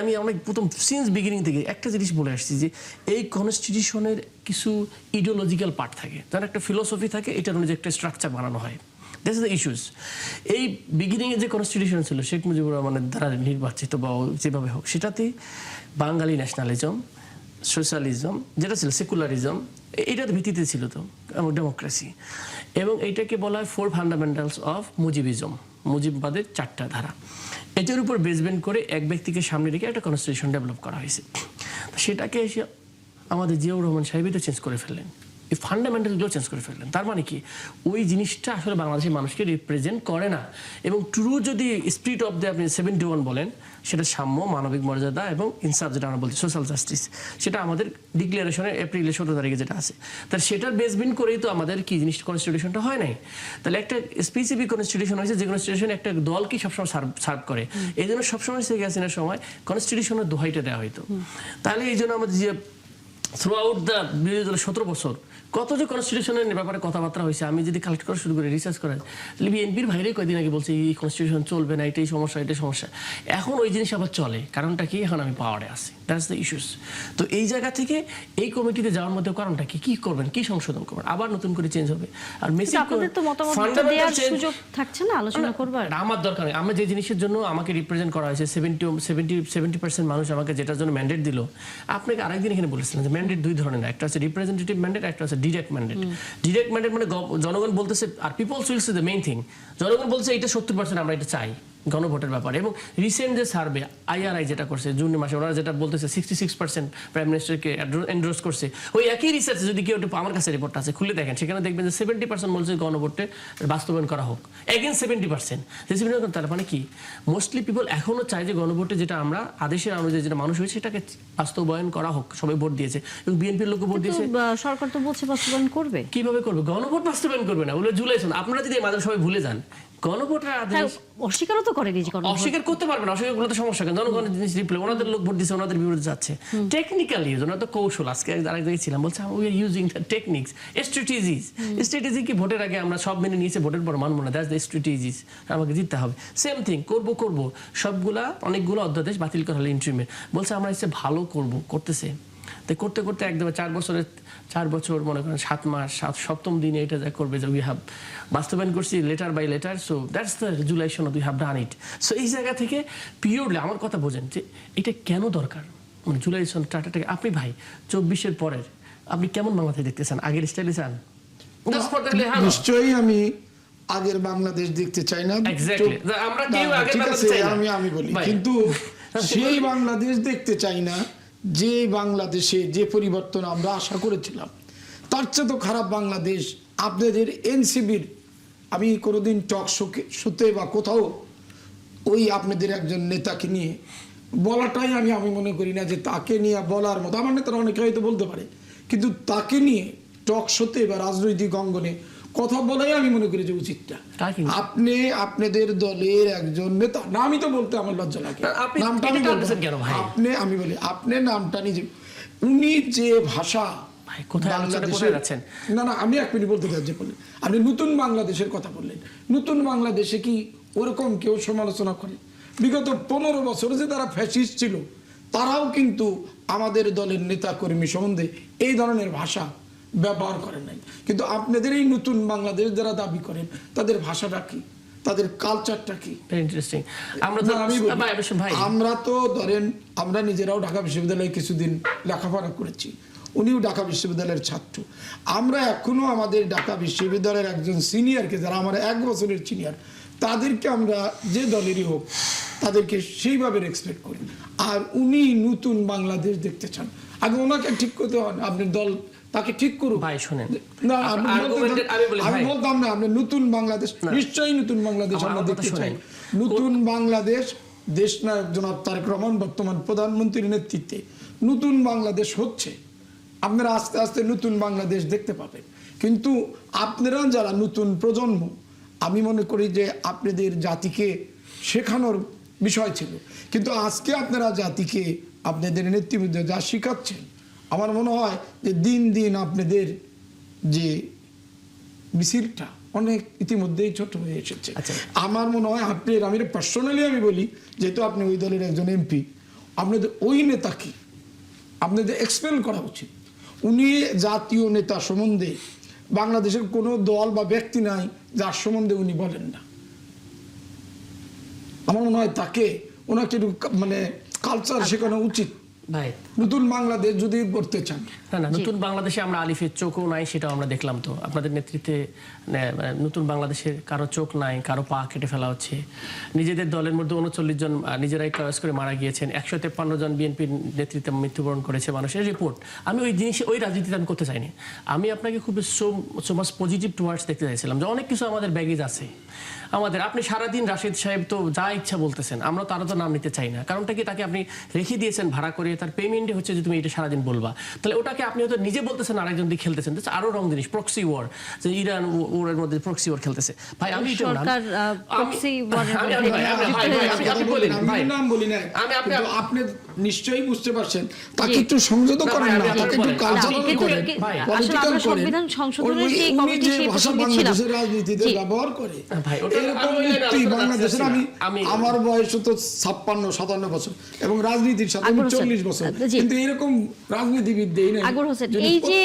আমি অনেক প্রথম সিন্স বিগিনিং থেকে একটা জিনিস বলে আসছি যে এই কনস্টিটিউশনের কিছু ইডিওলজিক্যাল পার্ট থাকে, তার একটা ফিলোসফি থাকে, এটার অনুযায়ী একটা স্ট্রাকচার বানানো হয়। That's the issues. এই বিগিনিংয়ে যে কনস্টিটিউশন ছিল শেখ মুজিবুর রহমানের দ্বারা নির্বাচিত বা যেভাবে হোক, সেটাতে বাঙালি ন্যাশনালিজম, সোশ্যালিজম যেটা ছিল, সেকুলারিজম, এটার ভিত্তিতে ছিল তো, এবং ডেমোক্রেসি, এবং এইটাকে বলা হয় 4 ফান্ডামেন্টালস অফ মুজিবিজম, মুজিববাদের 4টা ধারা। এটার উপর বেসমেন্ট করে এক ব্যক্তিকে সামনে রেখে একটা কনস্টিটিউশন ডেভেলপ করা হয়েছে। সেটাকে এসে আমাদের জিয়াউর রহমান সাহেবই তো চেঞ্জ করে ফেললেন, এই ফান্ডামেন্টালগুলো চেঞ্জ করে ফেললেন। তার মানে কি, ওই জিনিসটা আসলে বাংলাদেশের মানুষকে রিপ্রেজেন্ট করে না। এবং ট্রু যদি স্পিরিট অফ দ্য আপনি 71 বলেন, সেটা সাম্য, মানবিক মর্যাদা এবং ইনসাফ, যেটা আমরা বলছি সোশ্যাল জাস্টিস, সেটা আমাদের ডিক্লারেশনের এপ্রিলের 17 তারিখে যেটা আছে, তাহলে সেটার বেসমেন্ট করেই তো আমাদের কি জিনিসটা কনস্টিটিউশনটা হয় নাই। তাহলে একটা স্পেসিফিক কনস্টিটিউশন হয়েছে, যে কনস্টিটিউশন একটা দলকে সবসময় সার্ভ করে, এই জন্য সবসময় শেখ হাসিনার সময় কনস্টিটিউশনের দোহাইটা দেওয়া হয়তো। তাহলে এই জন্য আমাদের যে থ্রু আউট দ্য 17 বছর কত যে কনস্টিটিউশনের ব্যাপারে কথাবার্তা হয়েছে, আমি যদি কালেক্ট করা শুরু করি, রিসার্চ করা, তাহলে বিএনপির ভাইরে কয়েকদিন আগে বলছে এই কনস্টিটিউশন চলবে না, এটাই সমস্যা, এটাই সমস্যা। এখন ওই জিনিস আবার চলে, কারণটা কি, এখন আমি পাওয়ারে আছি, দ্যাটস দ্য ইস্যুস। তো এই জায়গা থেকে এই কমিটিতে যাওয়ার মধ্যে কারণটা কি, কি করবেন, কি সংশোধন করবেন, আবার নতুন করে চেঞ্জ হবে। আর মেসিজ আপনাদের তো মতামত দেওয়ার সুযোগ থাকছে না, আলোচনা করবার আমার দরকার নেই। আমরা যে জিনিসের জন্য আমাকে রিপ্রেজেন্ট করা হয়েছে, 70% মানুষ আমাকে যেটার জন্য ম্যান্ডেট দিল, আপনাকে আরেকদিন এখানে বলেছিলেন যে ম্যান্ডেট 2 ধরনের, একটা হচ্ছে রিপ্রেজেন্টেটিভ ম্যান্ডেট, একটা হচ্ছে ডিরেক্ট ম্যান্ডেট। ডিরেক্ট ম্যান্ডেট মানে জনগণ বলতেছে, আর people's will say the main thing, জনগণ বলছে এটা 70% আমরা এটা চাই গণভোটের ব্যাপারে। এবং রিসেন্ট যে সার্ভে IRI যেটা করছে জুন মাসে, ওরা যেটা বলতেছে 66% প্রাইম মিনিস্টারকে এন্ডোর্স করছে। ওই একই রিসার্চে যদি কেউ একটু, আমার কাছে রিপোর্টটা আছে, খুলে দেখেন, সেখানে দেখবেন যে 70% বলছে গণভোটে বাস্তবায়ন করা হোক, এগেইনস্ট 70%। তার মানে কি, মোস্টলি পিপল এখনো চায় যে গণভোটে যেটা আমরা আদেশের অনুযায়ী যেটা মানুষ হয়েছে সেটাকে বাস্তবায়ন করা হোক। সবাই ভোট দিয়েছে এবং বিএনপির লোক ভোট দিয়েছে। সরকার তো বলছে বাস্তবায়ন করবে, কিভাবে করবে, গণভোট বাস্তবায়ন করবে না, ওগুলো জুলাই। আপনারা যদি আমাদের সবাই ভুলে যান, গণভোটের আদেশ অস্বীকারও তো করেনি, অস্বীকার করতে পারবে না, অস্বীকার করলে তো সমস্যা। কেন, জনগণের জিনিস রিপ্লে, ওনাদের লোক ভোট দিচ্ছে, ওনাদের বিরুদ্ধে যাচ্ছে, টেকনিক্যালি ওনার তো কৌশল। আজকে আরেক জায়গায় ছিলাম, বলছে we are using the techniques, strategies. Strategy কি, ভোটের আগে আমরা সব মেনে নিয়েছি, ভোটের পর মানব না, দ্যাটস দ্য স্ট্র্যাটেজিস, আমাকে জিততে হবে। সেম থিং করবো সবগুলা, অনেকগুলো অধ্যাদেশ বাতিল করা হলো ইন্ট্রিমে, বলছে আমরা এসে ভালো করতেছে। তাই করতে করতে একদম 4 বছর মনে করেন 7 মাস, 7ম দিনে এটা যা করবে যে উই হ্যাভ বাস্তবায়ন করছি letter by letter. So that's the resolution we have done it. So এই জায়গা থেকে পিওরলি আমার কথা বোঝেন যে এটা কেন দরকার, মানে জুলাইশন চার্টারটাকে আপনি ভাই 24-এর পরের আপনি কেমন বাংলাদেশ দেখতেছেন, আগের স্টাইলে চান? নিশ্চয়ই আমি আগের বাংলাদেশ দেখতে চাই না, আমরা কেউ আগের ঠিক বাংলাদেশ আছে, চাই না, আমি বলি, কিন্তু সেই বাংলাদেশ দেখতে চাই না যে বাংলাদেশে যে পরিবর্তন আমরা আশা করেছিলাম তার চেয়ে তো খারাপ বাংলাদেশ আপনাদের এনসিবির, আমি কোনোদিন টক শোতে বা কোথাও ওই আপনাদের একজন নেতাকে নিয়ে বলাটাই আমি মনে করি না যে তাকে নিয়ে বলার মতো, আমার নেতারা অনেকে হয়তো বলতে পারে, কিন্তু তাকে নিয়ে টক শোতে বা রাজনৈতিক অঙ্গনে কথা বলাই আমি মনে করি যে উচিতটা। আপনি আপনাদের দলের একজন নেতা, না আমি তো বলতে আমার লজ্জা লাগে, নামটা আমি আপনি আমি বলি আপনি নামটা নিজে, উনি যে ভাষা না না আমি এক মিনিট বলতে চাচ্ছি, বললেন আপনি নতুন বাংলাদেশের কথা বললেন, নতুন বাংলাদেশে কি ওরকম কেউ সমালোচনা করে? বিগত 15 বছর যে তারা ফ্যাসিস্ট ছিল তারাও কিন্তু আমাদের দলের নেতা কর্মী সম্বন্ধে এই ধরনের ভাষা ব্যবহার করেন নাই, কিন্তু আপনাদের এই নতুন বাংলাদেশ যারা দাবি করেন তাদের ভাষাটা কি, তাদের কালচারটা কি? ইন্টারেস্টিং। আমরা তো ধরেন আমরা নিজেরাও ঢাকা বিশ্ববিদ্যালয়ে কিছুদিন লেখাপড়া করেছি, উনিও ঢাকা বিশ্ববিদ্যালয়ের ছাত্র, আমরা এখনো আমাদের ঢাকা বিশ্ববিদ্যালয়ের একজন সিনিয়রকে, যারা আমার 1 বছরের সিনিয়র, তাদেরকে আমরা যে দলেরই হোক তাদেরকে সেইভাবে রেসপেক্ট করি। আর উনি নতুন বাংলাদেশ দেখতে চান, আগে ওনাকে ঠিক করতে হন, আপনার দল তাকে ঠিক করুক। ভাই শুনেন, না আমি বলতাম না আপনি নতুন বাংলাদেশ, নিশ্চয়ই নতুন বাংলাদেশ আমরা দেখতে চাই। নতুন বাংলাদেশ দেশনায়ক জনাব তারেক রহমান বর্তমান প্রধানমন্ত্রীর নেতৃত্বে নতুন বাংলাদেশ হচ্ছে, আপনারা আস্তে আস্তে নতুন বাংলাদেশ দেখতে পাবেন। কিন্তু আপনারা যারা নতুন প্রজন্ম, আমি মনে করি যে আপনাদের জাতিকে শেখানোর বিষয় ছিল, কিন্তু আজকে আপনারা জাতিকে আপনাদের নেতৃবৃন্দ যা শিখাচ্ছেন, আমার মনে হয় যে দিন দিন আপনাদের যে মিছিলটা অনেক ইতিমধ্যেই ছোট হয়ে এসেছে। আমার মনে হয় আপনার, আমি পার্সোনালি আমি বলি, যেহেতু আপনি ওই দলের একজন এমপি, আপনাদের ওই নেতাকে আপনাদের এক্সপেল করা উচিত। উনি জাতীয় নেতা সম্বন্ধে বাংলাদেশের কোনো দল বা ব্যক্তি নাই যার সম্বন্ধে উনি বলেন না। আমার মনে হয় তাকে ওনাকে একটু মানে কালচার শেখানো উচিত। ভাই নতুন বাংলাদেশ যদি করতে চান, না নতুন বাংলাদেশে আমরা আলিফের চোখও নাই, সেটাও আমরা দেখলাম তো আপনাদের নেতৃত্বে। নতুন বাংলাদেশের কারো চোখ নাই, কারো পা কেটে ফেলা হচ্ছে, নিজেদের দলের মধ্যে 39 জন নিজেরাই ক্রস করে মারা গিয়েছেন, 153 জন বিএনপির নেতৃত্বে মৃত্যুবরণ করেছে মানুষের রিপোর্ট। আমি ওই জিনিস ওই রাজনীতিতে আমি করতে চাইনি, আমি আপনাকে খুব সো মাচ পজিটিভ টুয়ার্ডস দেখতে চাইছিলাম যে অনেক কিছু আমাদের ব্যাগেজ আছে আমাদের। আপনি সারাদিন রাশেদ সাহেব তো যা ইচ্ছা বলতেছেন, আমরা তারা তো নাম নিতে চাই না, কারণটা কি তাকে আপনি রেখে দিয়েছেন ভাড়া করে, তার পেমেন্টে হচ্ছে যে তুমি এটা সারাদিন বলবা, তাহলে ওটাকে আপনি হয়তো নিজে বলতেছেন আরেকজন দিয়ে খেলতেছেন, আরো রং জিনিস, প্রক্সি ওয়ার, যে ইরান ওর মধ্যে প্রক্সি ওয়ার খেলতেছে। ভাই আমি নাম বলি না, আপনি নিশ্চয়ই বুঝতে পারছেন, তাকে একটু সংযত করেন না, তাকে একটু কালচারাল করেন, পলিটিক্যাল করেন। সংবিধান সংশোধনের যে কমিটি সেই ভাষা বাংলাদেশের রাজনীতিতে ব্যবহার করে, এরকম ব্যক্তি বাংলাদেশের, আমার বয়স তো 56-57 বছর এবং রাজনীতির সাথে 40 বছর, কিন্তু এরকম রাজনীতিবিদ দেই না। আকবর হোসেন, এই যে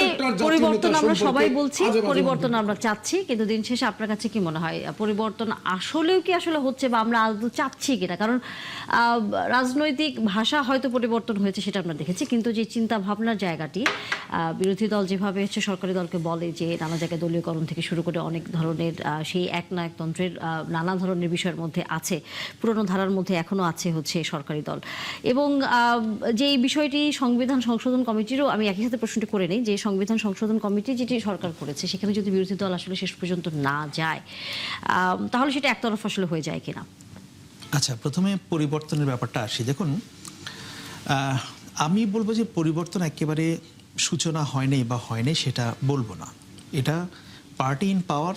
পরিবর্তন আমরা সবাই বলছি, পরিবর্তন আমরা চাচ্ছি, কিন্তু দিন শেষে আপনার কাছে কি মনে হয় পরিবর্তন আসলেও কি আসলে হচ্ছে, বা আমরা আদৌ চাচ্ছি কিনা? কারণ রাজনৈতিক ভাষা হয়তো পরিবর্তন হয়েছে, সেটা আমরা দেখেছি, কিন্তু যে চিন্তা ভাবনার জায়গাটি, বিরোধী দল যেভাবে হচ্ছে সরকারি দলকে বলে যে নানা জায়গায় দলীয়করণ থেকে শুরু করে অনেক ধরনের সেই একনায়কতন্ত্রের নানা ধরনের বিষয়ের মধ্যে আছে, পুরনো ধারার মধ্যে এখনো আছে হচ্ছে সরকারি দল, এবং যে এই বিষয়টি সংবিধান সংশোধন কমিটিরও আমি একই সাথে প্রশ্নটি করে নিই, যে সংবিধান সংশোধন কমিটি যেটি সরকার করেছে সেখানে যদি বিরোধী দল আসলে শেষ পর্যন্ত না যায়, তাহলে সেটা একতরফা আসলে হয়ে যায় কিনা? আচ্ছা, প্রথমে পরিবর্তনের ব্যাপারটা আসি। দেখুন, আমি বলবো যে পরিবর্তন একেবারে সূচনা হয়নি বা হয়নি সেটা বলবো না, এটা পার্টি ইন পাওয়ার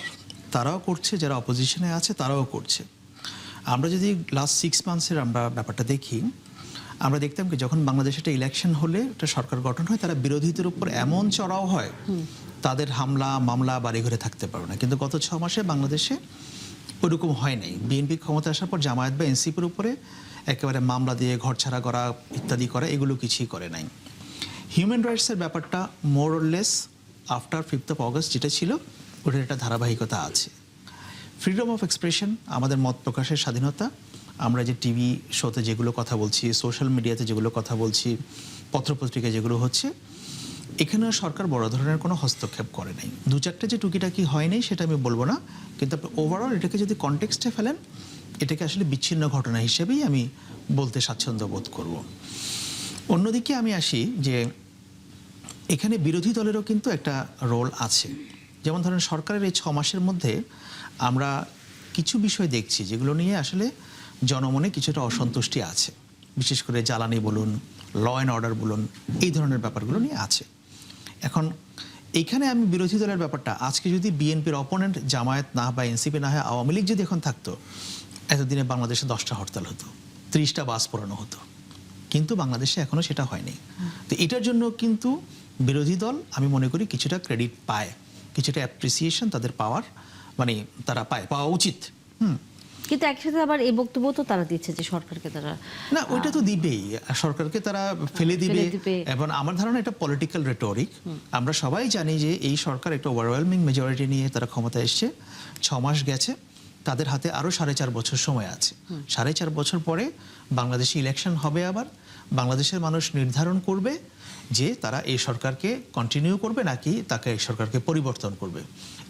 তারাও করছে, যারা অপোজিশনে আছে তারাও করছে। আমরা যদি লাস্ট 6 মান্থসের আমরা ব্যাপারটা দেখি, আমরা দেখতাম কি যখন বাংলাদেশে একটা ইলেকশন হলে একটা সরকার গঠন হয়, তারা বিরোধীদের উপর এমন চড়াও হয়, তাদের হামলা মামলা বাড়িঘরে থাকতে পারবে না। কিন্তু গত 6 মাসে বাংলাদেশে ওইরকম হয় নাই। বিএনপি ক্ষমতা আসার পর জামায়াত বা এনসিপির উপরে একেবারে মামলা দিয়ে ঘর ছাড়া করা ইত্যাদি করা, এগুলো কিছুই করে নাই। হিউম্যান রাইটসের ব্যাপারটা more or less after 5th of August যেটা ছিল, ওটার একটা ধারাবাহিকতা আছে। ফ্রিডম অফ এক্সপ্রেশন, আমাদের মত প্রকাশের স্বাধীনতা, আমরা যে টিভি শোতে যেগুলো কথা বলছি, সোশ্যাল মিডিয়াতে যেগুলো কথা বলছি, পত্রপত্রিকায় যেগুলো হচ্ছে, এখানে সরকার বড় ধরনের কোনো হস্তক্ষেপ করে নাই। 2-4টে যে টুকিটাকি হয়নি সেটা আমি বলবো না, কিন্তু আপনি ওভারঅল এটাকে যদি কনটেক্সটে ফেলেন, এটাকে আসলে বিচ্ছিন্ন ঘটনা হিসেবেই আমি বলতে স্বাচ্ছন্দ্য বোধ করব। অন্যদিকে আমি আসি যে এখানে বিরোধী দলেরও কিন্তু একটা রোল আছে। যেমন ধরেন সরকারের এই 6 মাসের মধ্যে আমরা কিছু বিষয় দেখছি যেগুলো নিয়ে আসলে জনমনে কিছুটা অসন্তুষ্টি আছে, বিশেষ করে জ্বালানি বলুন, ল অ্যান্ড অর্ডার বলুন, এই ধরনের ব্যাপারগুলো নিয়ে আছে। এখন এইখানে আমি বিরোধী দলের ব্যাপারটা, আজকে যদি বিএনপির অপোনেন্ট জামায়াত না বা এনসিপি না হয় আওয়ামী লীগ যদি এখন থাকতো, এতদিনে বাংলাদেশে 10টা হরতাল হতো, 30টা বাস পোড়ানো হতো, কিন্তু বাংলাদেশে এখনো সেটা হয়নি। তো এটার জন্য কিন্তু বিরোধী দল আমি মনে করি কিছুটা ক্রেডিট পায়, কিছুটা অ্যাপ্রিসিয়েশন তাদের পাওয়ার মানে তারা পাওয়া উচিত। কিন্তু একসাথে আবার এই বক্তব্য তো তারা দিচ্ছে যে সরকারকে তারা না, ওইটা তো দিবেই, সরকারকে তারা ফেলে দিবে। এবং আমার ধারণা এটা পলিটিক্যাল রেটরিক। আমরা সবাই জানি যে এই সরকার একটা ওভারওয়েলমিং মেজরিটি নিয়ে তারা ক্ষমতায় এসছে, 6 মাস গেছে, তাদের হাতে আরো 4.5 বছর সময় আছে। 4.5 বছর পরে বাংলাদেশে ইলেকশন হবে, আবার বাংলাদেশের মানুষ নির্ধারণ করবে যে তারা এই সরকারকে কন্টিনিউ করবে নাকি তাকে এই সরকারকে পরিবর্তন করবে।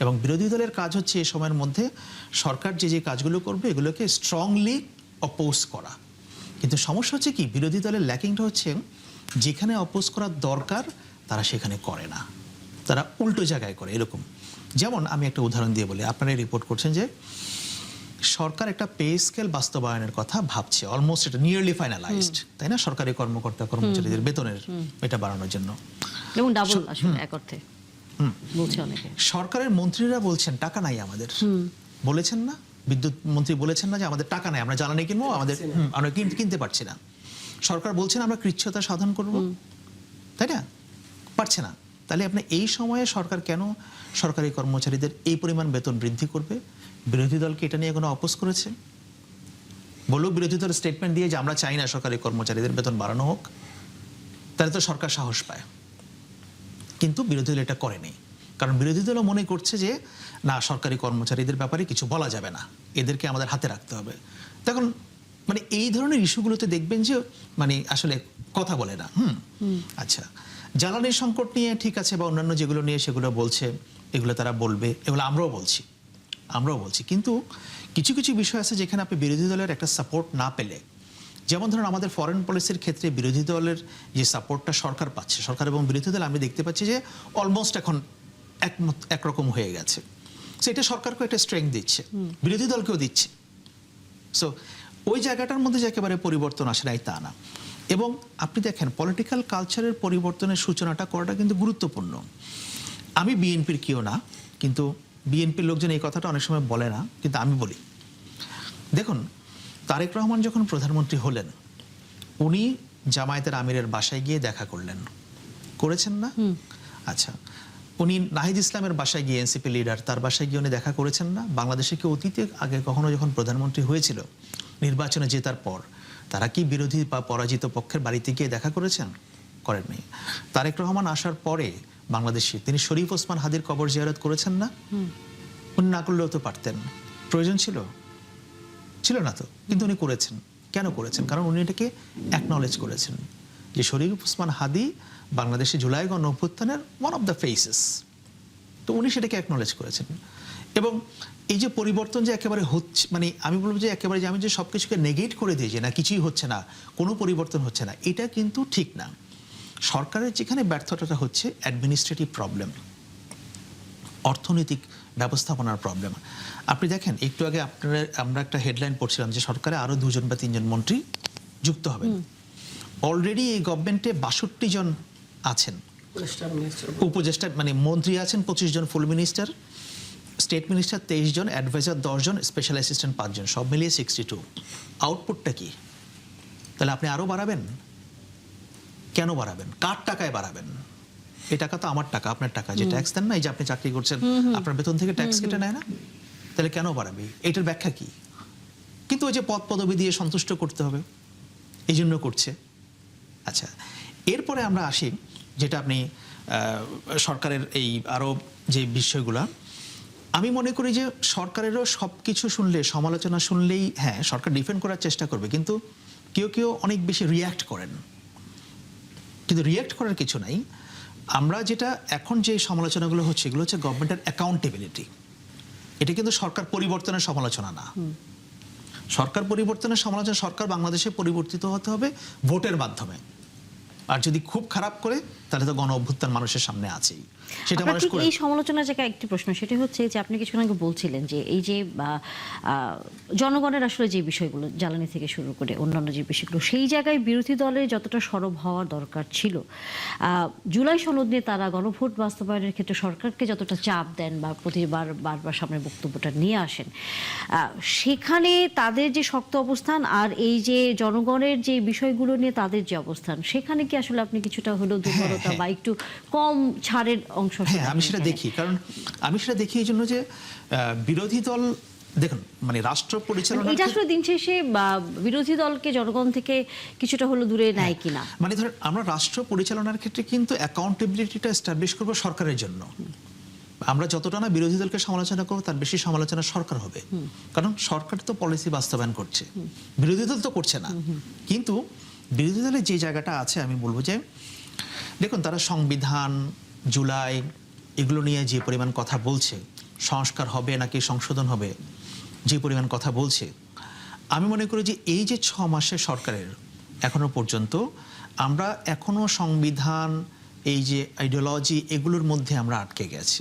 এবং বিরোধী দলের কাজ হচ্ছে এই সময়ের মধ্যে সরকার যে কাজগুলো করবে এগুলোকে স্ট্রংলি অপোজ করা। কিন্তু সমস্যা হচ্ছে কি, বিরোধী দলের ল্যাকিংটা হচ্ছে যেখানে অপোজ করার দরকার তারা সেখানে করে না, তারা উল্টো জায়গায় করে। এরকম, যেমন আমি একটা উদাহরণ দিয়ে বলি, আপনারা রিপোর্ট করছেন যে সরকার একটা পে স্কেল বাস্তবায়নের কথা ভাবছে, অলমোস্ট এটা নিয়ারলি ফাইনালাইজড, তাই না? সরকারি কর্মকর্তা কর্মচারীদের বেতনের এটা বাড়ানোর জন্য, এবং ডাবল আসলে এক অর্থে বলছে অনেকে। সরকারের মন্ত্রীরা বলছেন টাকা নাই আমাদের, বলেছেন না? বিদ্যুৎ মন্ত্রী বলেছেন না যে আমাদের টাকা নাই, আমরা জ্বালানি কিনবো, আমরা কিনতে পারছি না। সরকার বলছেন আমরা কৃচ্ছ্রতা সাধন করব, তাই না? পারছে না। তাহলে আপনি এই সময়ে সরকার কেন সরকারি কর্মচারীদের এই পরিমাণ বেতন বৃদ্ধি করবে? বিরোধী দলকে এটা নিয়ে কোনো অপোজ করেছে? বলুক বিরোধী দল স্টেটমেন্ট দিয়ে যে আমরা চাই না সরকারি কর্মচারীদের বেতন বাড়ানো হোক, তাহলে তো সরকার সাহস পায়। কিন্তু বিরোধী দল এটা করেনি, কারণ বিরোধী দলও মনে করছে যে না, সরকারি কর্মচারীদের ব্যাপারে কিছু বলা যাবে না, এদেরকে আমাদের হাতে রাখতে হবে। তখন মানে এই ধরনের ইস্যুগুলোতে দেখবেন যে মানে আসলে কথা বলে না। আচ্ছা, জ্বালানির সংকট নিয়ে ঠিক আছে, বা অন্যান্য যেগুলো নিয়ে সেগুলো বলছে, এগুলো তারা বলবে, এগুলো আমরাও বলছি। কিন্তু কিছু কিছু বিষয় আছে যেখানে আপনি বিরোধী দলের একটা সাপোর্ট না পেলে, যেমন ধরুন আমাদের ফরেন পলিসির ক্ষেত্রে বিরোধী দলের যে সাপোর্টটা সরকার পাচ্ছে, সরকার এবং বিরোধী দল আমি দেখতে পাচ্ছি যে অলমোস্ট এখন একরকম হয়ে গেছে। সো এটা সরকারকে একটা স্ট্রেংথ দিচ্ছে, বিরোধী দলকেও দিচ্ছে। সো ওই জায়গাটার মধ্যে যে একেবারে পরিবর্তন আসে নাই তা না। এবং আপনি দেখেন পলিটিক্যাল কালচারের পরিবর্তনের সূচনাটা করাটা কিন্তু গুরুত্বপূর্ণ। আমি বিএনপির কেউ না, কিন্তু বিএনপির লোকজন এই কথাটা অনেক সময় বলে না, কিন্তু আমি বলি। দেখুন, তারেক রহমান যখন প্রধানমন্ত্রী হলেন, উনি জামায়াতের আমিরের বাসায় গিয়ে দেখা করেছেন না? আচ্ছা, উনি নাহিদ ইসলামের বাসায় গিয়ে, এনসিপি লিডার, তার বাসায় গিয়ে উনি দেখা করেছেন না? বাংলাদেশে কি অতীতে আগে কখনো যখন প্রধানমন্ত্রী হয়েছিল নির্বাচনে জেতার পর, তারা কি বিরোধী বা পরাজিত পক্ষের বাড়িতে গিয়ে দেখা করেননি? তারেক রহমান আসার পরে বাংলাদেশে তিনি শরীফ ওসমান হাদির কবর জিয়ারত করেছেন না? উনি না করলেও তো পারতেন, প্রয়োজন ছিল না তো, কিন্তু উনি করেছেন। কেন করেছেন? কারণ উনি এটাকে অ্যাকনলেজ করেছেন যে শরীফ ওসমান হাদি বাংলাদেশে জুলাই গণ অভ্যুত্থানের ওয়ান অফ দ্য ফেসেস, তো উনি সেটাকে অ্যাকনলেজ করেছেন। এবং এই যে পরিবর্তন যে একেবারে হচ্ছে, মানে আমি বলবো যে একেবারে যে আমি যে সব কিছুকে নেগেট করে দিই যে না কিছুই হচ্ছে না, কোনো পরিবর্তন হচ্ছে না, এটা কিন্তু ঠিক না। সরকারের যেখানে ব্যর্থতাটা হচ্ছে অ্যাডমিনিস্ট্রেটিভ প্রবলেম, অর্থনৈতিক ব্যবস্থাপনার প্রবলেম। আপনি দেখেন একটু আগে আমরা একটা হেডলাইন পড়ছিলাম যে সরকারে আরো 2 বা 3 মন্ত্রী যুক্ত হবেন। অলরেডি এই গভর্নমেন্টে 62 জন আছেন উপদেষ্টা, মানে মন্ত্রী আছেন 25 জন, ফুল মিনিস্টার, স্টেট মিনিস্টার 23 জন, অ্যাডভাইজার 10 জন, স্পেশাল অ্যাসিস্ট্যান্ট 5 জন, সব মিলিয়ে 62। আউটপুটটা কি? তাহলে আপনি আরো বাড়াবেন কেন? বাড়াবেন কার টাকায় বাড়াবেন? এই টাকা তো আমার টাকা, আপনার টাকা, যে ট্যাক্স দেন না, এই যে আপনি চাকরি করছেন আপনার বেতন থেকে ট্যাক্স কেটে নেয় না? তাহলে কেন বাড়াবে? এটার ব্যাখ্যা কি? কিন্তু ওই যে পদ পদবি দিয়ে সন্তুষ্ট করতে হবে, এই জন্য করছে। আচ্ছা, এরপরে আমরা আসি যেটা আপনি সরকারের এই আরো যে বিষয়গুলা, আমি মনে করি যে সরকারেরও সব কিছু শুনলে, সমালোচনা শুনলেই হ্যাঁ সরকার ডিফেন্ড করার চেষ্টা করবে, কিন্তু কেউ অনেক বেশি রিয়্যাক্ট করেন। কিন্তু রিয়্যাক্ট করার কিছু নাই। আমরা যেটা এখন যে সমালোচনাগুলো হচ্ছে, এগুলো হচ্ছে গভর্নমেন্টের অ্যাকাউন্টেবিলিটি। এটা কিন্তু সরকার পরিবর্তনের সমালোচনা না। সরকার পরিবর্তনের সমালোচনা, সরকার বাংলাদেশে পরিবর্তিত হতে হবে ভোটের মাধ্যমে। আর যদি খুব খারাপ করে তাহলে তো গণ অভ্যুত্থান মানুষের সামনে আছেই, সেটা আপনার মানুষ ঠিক করে। এই সমালোচনার জায়গায় একটি প্রশ্ন, সেটি হচ্ছে যে আপনি কিছুক্ষণ আগে বলছিলেন যে এই যে জনগণের আসলে যে বিষয়গুলো জ্বালানি থেকে শুরু করে অন্যান্য যে বিষয়গুলো, সেই জায়গায় বিরোধী দলের যতটা সরব হওয়া দরকার ছিল, জুলাই সনদ নিয়ে তারা গণভোট বাস্তবায়নের ক্ষেত্রে সরকারকে যতটা চাপ দেন বা বারবার সামনে বক্তব্যটা নিয়ে আসেন, সেখানে তাদের যে শক্ত অবস্থান আর এই যে জনগণের যে বিষয়গুলো নিয়ে তাদের যে অবস্থান, সেখানে কি আসলে আপনি কিছুটা হলেও দুর্বলতা বা একটু কম ছাড়ের অংশ? হ্যাঁ, আমি সেটা দেখি, কারণ আমি সেটা দেখি এই জন্য যে বিরোধী দল, দেখুন মানে রাষ্ট্র পরিচালনা, এটা আসলে দিন শেষে বিরোধী দলকে জনগণ থেকে কিছুটা হলো দূরে নেয় কিনা। মানে ধরেন আমরা রাষ্ট্র পরিচালনার ক্ষেত্রে কিন্তু অ্যাকাউন্টেবিলিটিটা এস্টাবলিশ করবো সরকারের জন্য। আমরা যতটা না বিরোধী দলকে সমালোচনা করবো তার বেশি সমালোচনা সরকার হবে, কারণ সরকার তো পলিসি বাস্তবায়ন করছে, বিরোধী দল তো করছে না। কিন্তু বিরোধী দলের যে জায়গাটা আছে, আমি বলবো যে দেখুন তারা সংবিধান, জুলাই এগুলো নিয়ে যে পরিমাণ কথা বলছে, সংস্কার হবে নাকি সংশোধন হবে যে পরিমাণ কথা বলছে, আমি মনে করি যে এই যে 6 মাসের সরকারের এখনো পর্যন্ত আমরা এখনো সংবিধান, এই যে আইডিওলজি, এগুলোর মধ্যে আমরা আটকে গেছি।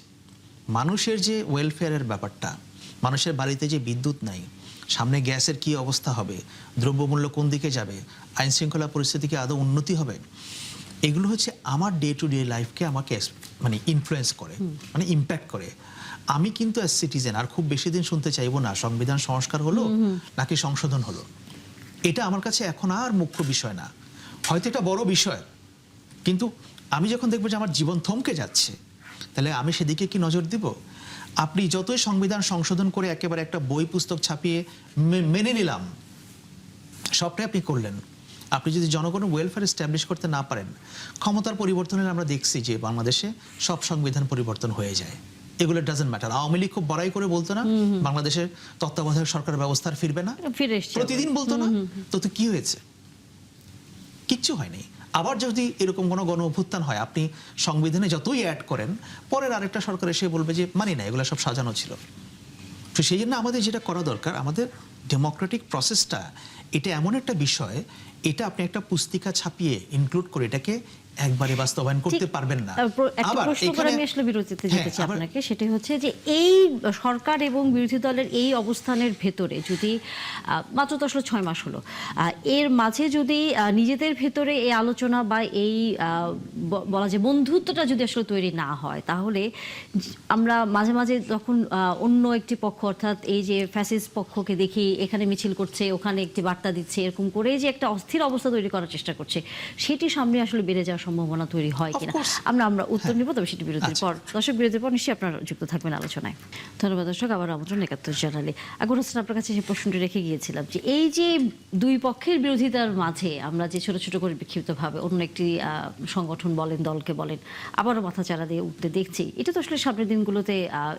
মানুষের যে ওয়েলফেয়ারের ব্যাপারটা, মানুষের বাড়িতে যে বিদ্যুৎ নাই, সামনে গ্যাসের কি অবস্থা হবে, দ্রব্যমূল্য কোন দিকে যাবে, আইন শৃঙ্খলা পরিস্থিতিকে আদৌ উন্নতি হবে, এগুলো হচ্ছে আমার ডে টু ডে লাইফকে আমাকে মানে ইনফ্লুয়েন্স করে, মানে ইম্প্যাক্ট করে। আমি কিন্তু অ্যাজ সিটিজেন আর খুব বেশি দিন শুনতে চাইবো না সংবিধান সংস্কার হলো নাকি সংশোধন হলো। এটা আমার কাছে এখন আর মুখ্য বিষয় না, হয়তো এটা বড় বিষয়, কিন্তু আমি যখন দেখবো যে আমার জীবন থমকে যাচ্ছে, তাহলে আমি সেদিকে কি নজর দিব? আপনি যতই সংবিধান সংশোধন করে একেবারে একটা বই পুস্তক ছাপিয়ে মেনে নিলাম, সবটাই আপনি করলেন, আপনি যদি জনগণের ওয়েলফেয়ার এস্টাবলিশ করতে না পারেন, ক্ষমতার পরিবর্তনের আমরা দেখছি যে বাংলাদেশে সব সংবিধান পরিবর্তন হয়ে যায়, এগুলো ডাজন্ট ম্যাটার। আওয়ামী লীগ খুব বড়াই করে বলতো না বাংলাদেশের তত্ত্বাবধায়ক সরকার ব্যবস্থা ফিরবে না, ফিরে এসেছে প্রতিদিন বলতো না, তো কি হয়েছে? কিচ্ছু হয়নি। আবার যদি এরকম কোনো গণ অভ্যুত্থান হয়, আপনি সংবিধানে যতই অ্যাড করেন, পরের আরেকটা সরকার এসে বলবে যে মানি না, এগুলো সব সাজানো ছিল। তো সেই জন্য আমাদের যেটা করা দরকার, আমাদের ডেমোক্রেটিক প্রসেসটা এটা এমন একটা বিষয়, এটা আপনি একটা পুস্তিকা ছাপিয়ে ইনক্লুড করে এটাকে একবারে বাস্তবায়ন করতে পারবেন না। একটা প্রশ্ন করে আমি আসলে বিরতিতে যেতে চাই আপনাকে, সেটা হচ্ছে যে এই সরকার এবং বিরোধী দলের এই অবস্থানের ভেতরে যদি মাত্র তো আসলে 6 মাস হলো, এর মাঝে যদি নিজেদের ভেতরে এই আলোচনা বা এই বলা যায় বন্ধুত্বটা যদি আসলে তৈরি না হয়, তাহলে আমরা মাঝে মাঝে তখন অন্য একটি পক্ষ, অর্থাৎ এই যে ফ্যাসিস্ট পক্ষকে দেখি এখানে মিছিল করছে, ওখানে একটি বার্তা দিচ্ছে, এরকম করে যে একটা অস্থির অবস্থা তৈরি করার চেষ্টা করছে, সেটি সামনে আসলে বেড়ে যাওয়ার সম্ভাবনা তৈরি হয় কিনা। আমরা উত্তর নিব, তবে সেটি বিরতির পর। দর্শক, বিরতির পর নিশ্চয়ই আপনারা যুক্ত থাকবেন আলোচনায়। ধন্যবাদ দর্শক, আবার আমন্ত্রণ 71 জানালে। আকবর হোসেন, আপনার কাছে সেই প্রশ্নটি রেখে গিয়েছিলাম যে এই যে দুই পক্ষের বিরোধিতার মাঝে আমরা যে ছোট ছোট করে বিক্ষিপ্তভাবে অন্য একটি সংগঠন বলেন, দলকে বলেন, আবারও মাথা চারা দিয়ে উঠতে দেখছি, এটা তো আসলে সামনের দিনগুলোতে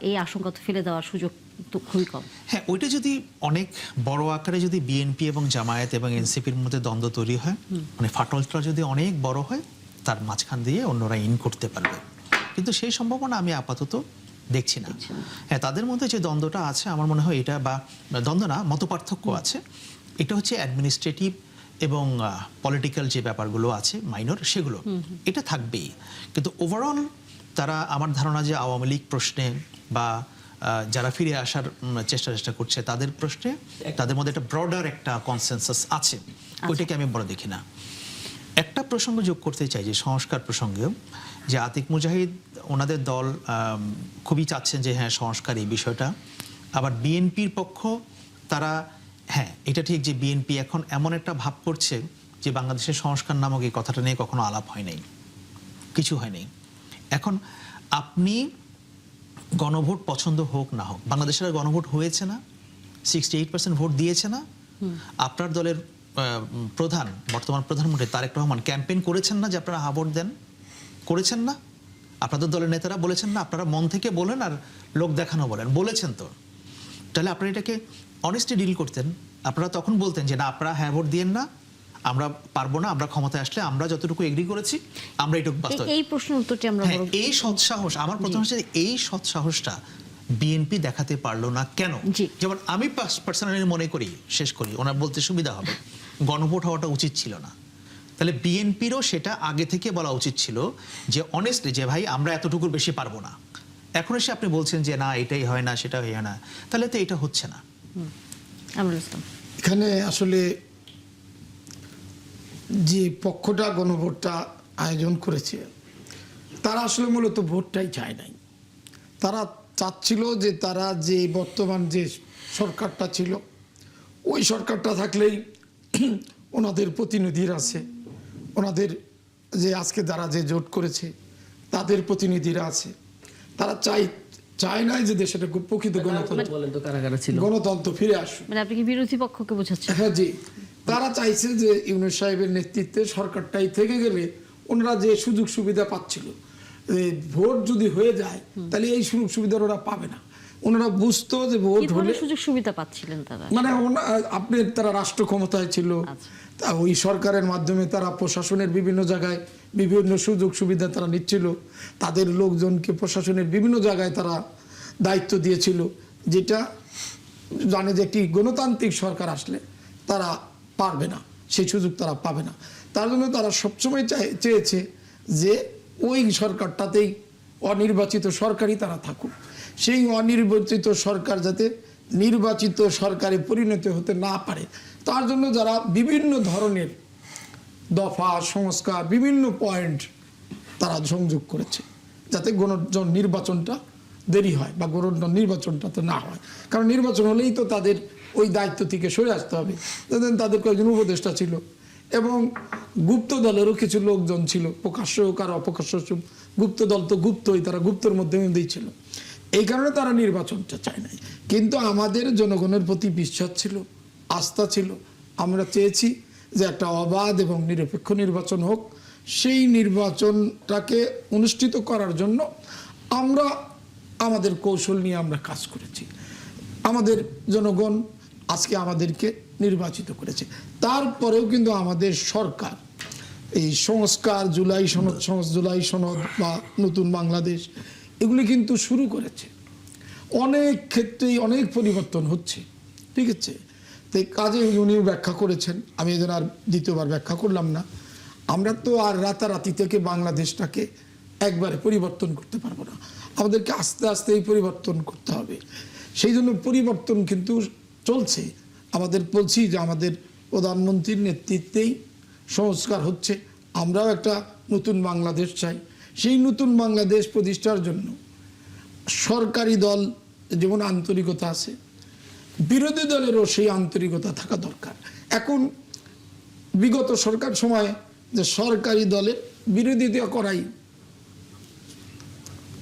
এই আশঙ্কা তো ফেলে দেওয়ার সুযোগ তো খুবই কম। হ্যাঁ, ওইটা যদি অনেক বড় আকারে যদি বিএনপি এবং জামায়াত এবং এনসিপির মধ্যে দ্বন্দ্ব তৈরি হয়, মানে ফাটলটা যদি অনেক বড় হয়, তার মাঝখান দিয়ে অন্যরা ইন করতে পারবে, কিন্তু সেই সম্ভাবনা আমি আপাতত দেখছি না। হ্যাঁ, তাদের মধ্যে যে দ্বন্দ্বটা আছে, আমার মনে হয় এটা, বা দ্বন্দ্ব না, মতপার্থক্য আছে, এটা হচ্ছে অ্যাডমিনিস্ট্রেটিভ এবং পলিটিক্যাল যে ব্যাপারগুলো আছে মাইনর, সেগুলো এটা থাকবেই। কিন্তু ওভারঅল তারা, আমার ধারণা যে আওয়ামী লীগ প্রশ্নে বা যারা ফিরে আসার চেষ্টা করছে তাদের প্রশ্নে, তাদের মধ্যে একটা ব্রডার একটা কনসেনসাস আছে, ওইটাকে আমি বড় দেখি না। একটা প্রসঙ্গ যোগ করতে চাই, যে সংস্কার প্রসঙ্গেও, যে আতিক মুজাহিদ ওনাদের দল খুবই চাচ্ছেন যে হ্যাঁ সংস্কার, এই বিষয়টা। আবার বিএনপির পক্ষ, তারা, হ্যাঁ এটা ঠিক যে বিএনপি এখন এমন একটা ভাব করছে যে বাংলাদেশের সংস্কার নামক এই কথাটা নিয়ে কখনো আলাপ হয় নাই, কিছু হয়নি। এখন আপনি গণভোট পছন্দ হোক না হোক, বাংলাদেশের গণভোট হয়েছে না, 68% ভোট দিয়েছে না, আপনার দলের প্রধান, বর্তমান প্রধানমন্ত্রী তারেক রহমান ক্যাম্পেইন করেছেন না যে আপনারা হা ভোট দেন, করেছেন না? আপনাদের দলের নেতারা বলেছেন না? আপনারা মন থেকে বলেন আর লোক দেখানো বলেছেন তো। তাহলে আপনারা এটাকে অনেস্টলি ডিল করতেন, আপনারা তখন বলতেন যে না, আপনারা হ্যাঁ ভোট দিয়েন না, আমরা পারবো না, আমরা ক্ষমতায় আসলে আমরা যতটুকু এগ্রি করেছি আমরা এইটুকু বাস্তব। এই প্রশ্নের উত্তরটি আমরা, এই সৎসাহস, আমার প্রথম হচ্ছে এই সৎসাহসটা বিএনপি দেখাতে পারলো না কেন? যেমন আমি পার্সোনালি মনে করি, শেষ করি, ওনার বলতে সুবিধা হবে, গণভোট হওয়াটা উচিত ছিল না। তাহলে বিএনপিরও সেটা আগে থেকে বলা উচিত ছিল যে অনেস্টলি যে ভাই আমরা এতটুকুর বেশি পারবো না। এখন এসে আপনি বলছেন যে না এটাই হয় না সেটা হয় না, তাহলে তো এটা হচ্ছে না। এখানে আসলে যে পক্ষটা গণভোটটা আয়োজন করেছে তারা আসলে মূলত ভোটটাই চায় নাই। তারা চাচ্ছিল যে তারা যে বর্তমান যে সরকারটা ছিল ওই সরকারটা থাকলেই ওনাদের প্রতিনিধিরা আছে, ওনাদের যে আজকে যারা যে জোট করেছে তাদের প্রতিনিধিরা আছে, তারা চায় নাই যে দেশের প্রকৃত গণতন্ত্র ফিরে আসুক। মানে আপনি কি বিরোধী পক্ষকে বোঝাচ্ছেন? হ্যাঁ জি, তারা চাইছে যে ইউনূস সাহেবের নেতৃত্বে সরকারটাই থেকে গেলে ওনারা যে সুযোগ সুবিধা পাচ্ছিল, ভোট যদি হয়ে যায় তাহলে এই সুযোগ সুবিধা ওরা পাবে না। ওনারা বুঝতো যে ভোট হলে সুযোগ সুবিধা পাচ্ছিলেন তারা, মানে আপনি তারা রাষ্ট্র ক্ষমতায় ছিল, তা ওই সরকারের মাধ্যমে তারা প্রশাসনের বিভিন্ন জায়গায় বিভিন্ন সুযোগ সুবিধা তারা নিচ্ছিল, তাদের লোকজনকে প্রশাসনের বিভিন্ন জায়গায় তারা দায়িত্ব দিয়েছিল, যেটা জানে যে একটি গণতান্ত্রিক সরকার আসলে তারা পারবে না, সেই সুযোগ তারা পাবে না। তার জন্য তারা সবসময় চেয়েছে যে ওই সরকারটাতেই অনির্বাচিত সরকারই তারা থাকুক, সেই অনির্বাচিত সরকার যাতে নির্বাচিত সরকারে পরিণত হতে না পারে তার জন্য যারা বিভিন্ন ধরনের দফা সংস্কার বিভিন্ন পয়েন্ট তারা সংযোগ করেছে, যাতে নির্বাচনটা দেরি হয় বা নির্বাচনটা তো না হয়। কারণ নির্বাচন হলেই তো তাদের ওই দায়িত্ব থেকে সরে আসতে হবে। তাদের কয়েকজন উপদেষ্টা ছিল এবং গুপ্ত দলেরও কিছু লোকজন ছিল, প্রকাশ্য হোক আর অপ্রকাশ্য, গুপ্ত দল তো গুপ্তই, তারা গুপ্তর মধ্যেই ছিল। এই কারণে তারা নির্বাচনটা চায় নাই। কিন্তু আমাদের জনগণের প্রতি বিশ্বাস ছিল, আস্থা ছিল, আমরা চেয়েছি যে একটা অবাধ এবং নিরপেক্ষ নির্বাচন হোক। সেই নির্বাচনটাকে অনুষ্ঠিত করার জন্য আমরা আমাদের কৌশল নিয়ে আমরা কাজ করেছি। আমাদের জনগণ আজকে আমাদেরকে নির্বাচিত করেছে। তারপরেও কিন্তু আমাদের সরকার এই সংস্কার জুলাই সনদ বা নতুন বাংলাদেশ এগুলি কিন্তু শুরু করেছে। অনেক ক্ষেত্রেই অনেক পরিবর্তন হচ্ছে, ঠিক আছে। তো কাজে উনিও ব্যাখ্যা করেছেন, আমি এই জন্য আর দ্বিতীয়বার ব্যাখ্যা করলাম না। আমরা তো আর রাতারাতি থেকে বাংলাদেশটাকে একবারে পরিবর্তন করতে পারবো না, আমাদেরকে আস্তে আস্তে এই পরিবর্তন করতে হবে। সেই জন্য পরিবর্তন কিন্তু চলছে। আমাদের বলছি যে আমাদের প্রধানমন্ত্রীর নেতৃত্বেই সংস্কার হচ্ছে। আমরাও একটা নতুন বাংলাদেশ চাই। সেই নতুন বাংলাদেশ প্রতিষ্ঠার জন্য সরকারি দল যেমন আন্তরিকতা আছে, বিরোধী দলেরও সেই আন্তরিকতা থাকা দরকার। এখন বিগত সরকার সময়ে যে সরকারি দলের বিরোধিতা করাই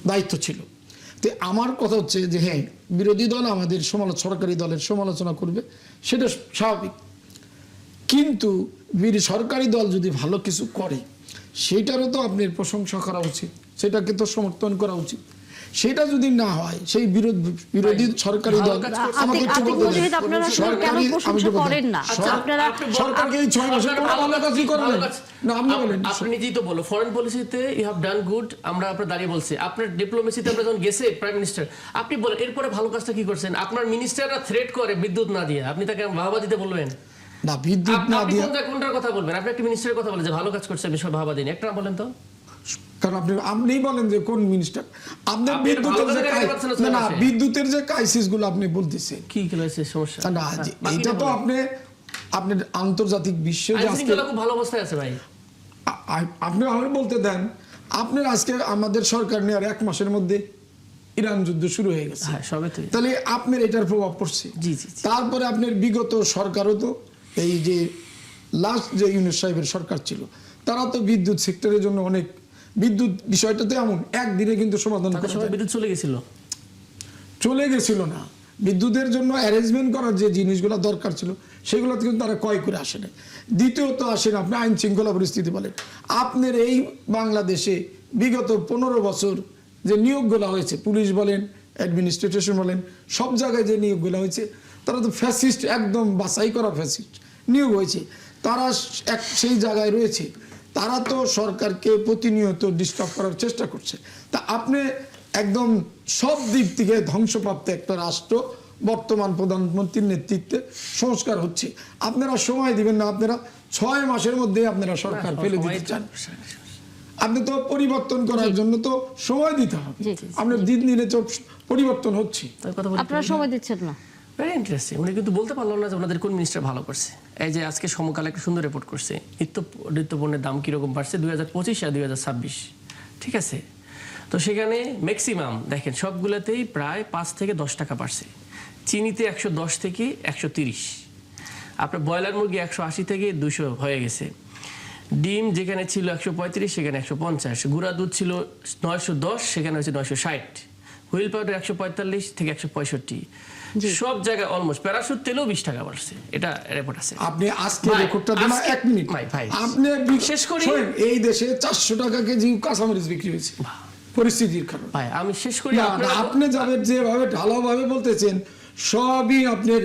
দায়িত্ব ছিল। তো আমার কথা হচ্ছে যে হ্যাঁ, বিরোধী দল আমাদের সরকারি দলের সমালোচনা করবে, সেটা স্বাভাবিক। কিন্তু সরকারি দল যদি ভালো কিছু করে সেটারও তো আপনার প্রশংসা করা উচিত, সেটাকে তো সমর্থন করা উচিত। সেটা যদি না হয়, সেই বিরোধী সরকারি দল সরকারকে 6 মাসের ভালো কাজই করবেন না। আপনি বলেন, আপনি নিজেই তো বলো ফরেন পলিসিতে ইউ হ্যাভ ডান গুড, আমরা আপনার দাঁড়িয়ে বলছি। আপনার ডিপ্লোমেসিতে আমরা যখন গেছে প্রাইম মিনিস্টার, আপনি বলেন এরপরে ভালো কাজটা কি করছেন? আপনার মিনিস্টাররা থ্রেট করে বিদ্যুৎ না দিয়ে, আপনি তাকে বাহবা দিতে বলবেন না? বিদ্যুৎ না দিয়ে কোনটার কথা বলবেন? আপনি একটা মিনিস্টারের কথা বলেন যে ভালো কাজ করছে, আমি সব বাহবা দিন, একটা বলেন তো। কারণ আপনি বলেন যে কোন মিনিস্টার, আপনার বিদ্যুতের যে ক্রাইসিস গুলো আপনি বলতেছেন, কি ক্রাইসিস সমস্যা না, এটা তো আপনি আন্তর্জাতিক বিশ্বে যে আজকে খুব ভালো অবস্থায় আছে ভাই, আপনি আমার বলতে দেন। আপনার আজকে আমাদের সরকার নেওয়ার 1 মাসের মধ্যে ইরান যুদ্ধ শুরু হয়ে গেছে, তাহলে আপনার এটার প্রভাব পড়ছে। তারপরে আপনার বিগত সরকারও তো এই যে লাস্ট যে ইউনূস সাহেবের সরকার ছিল, তারা তো বিদ্যুৎ সেক্টরের জন্য অনেক, বিদ্যুৎ বিষয়টাতে এমন একদিনে কিন্তু সমাধান করা, বিদ্যুৎ চলে গেছিল না। বিদ্যুতের জন্য অ্যারেঞ্জমেন্ট করার যে জিনিসগুলো দরকার ছিল সেগুলো কিন্তু তারা ক্রয় করে আসে না। দ্বিতীয়ত আসেন আপনি আইন শৃঙ্খলা পরিস্থিতি বলেন। আপনার এই বাংলাদেশে বিগত 15 বছর যে নিয়োগগুলো হয়েছে, পুলিশ বলেন, অ্যাডমিনিস্ট্রেশন বলেন, সব জায়গায় যে নিয়োগগুলো হয়েছে, তারা তো ফ্যাসিস্ট, একদম বাছাই করা ফ্যাসিস্ট নিয়োগ হয়েছে। তারা সেই জায়গায় রয়েছে, তারা তো সরকারকে প্রতিনিয়ত ডিস্টার্ব করার চেষ্টা করছে। তা আপনি একদম সব দিক থেকে ধ্বংসপ্রাপ্ত একটা রাষ্ট্র বর্তমান প্রধানমন্ত্রীর নেতৃত্বে সংস্কার হচ্ছে, আপনারা সময় দিবেন না? আপনারা 6 মাসের মধ্যে আপনারা সরকার ফেলে দিতে চান। আপনি তো পরিবর্তন করার জন্য তো সময় দিতে হবে। আপনার দিন দিনে তো পরিবর্তন হচ্ছে, আপনারা সময় দিচ্ছেন না। Very interesting. উনি কিন্তু বলতে পারলাম না যে ওনাদের কোন মিনিস্টার ভালো করছে। এই যে আজকে সমকাল একটা সুন্দর রিপোর্ট করছে, নিত্য পণ্যের দাম কিরকম বাড়ছে 2025 আর 2026, ঠিক আছে? তো সেখানে ম্যাক্সিমাম দেখেন সবগুলোতেই প্রায় 5 থেকে 10 টাকা বাড়ছে। চিনিতে 110 থেকে 130, আপনার ব্রয়লার মুরগি 180 থেকে 200 হয়ে গেছে। ডিম যেখানে ছিল 135 সেখানে 150, গুঁড়া দুধ ছিল 910 সেখানে হচ্ছে 960, হুইল পাউডার 145 থেকে 165, সব জায়গায় অলমোস্ট। প্যারাশুট তেলও 20 টাকা বাড়ছে, এটা রিপোর্ট আছে। আপনি আজকে রেকর্ডটা দেন 1 মিনিট ভাই আপনি শেষ করি। এই দেশে 400 টাকা কেজি কাঁচামরিচ বিক্রি হয়েছে পরিস্থিতির কারণে। ভাই আমি শেষ করি। আপনি যাবেন যেভাবে ঢালাওভাবে বলতেছেন সবই আপনার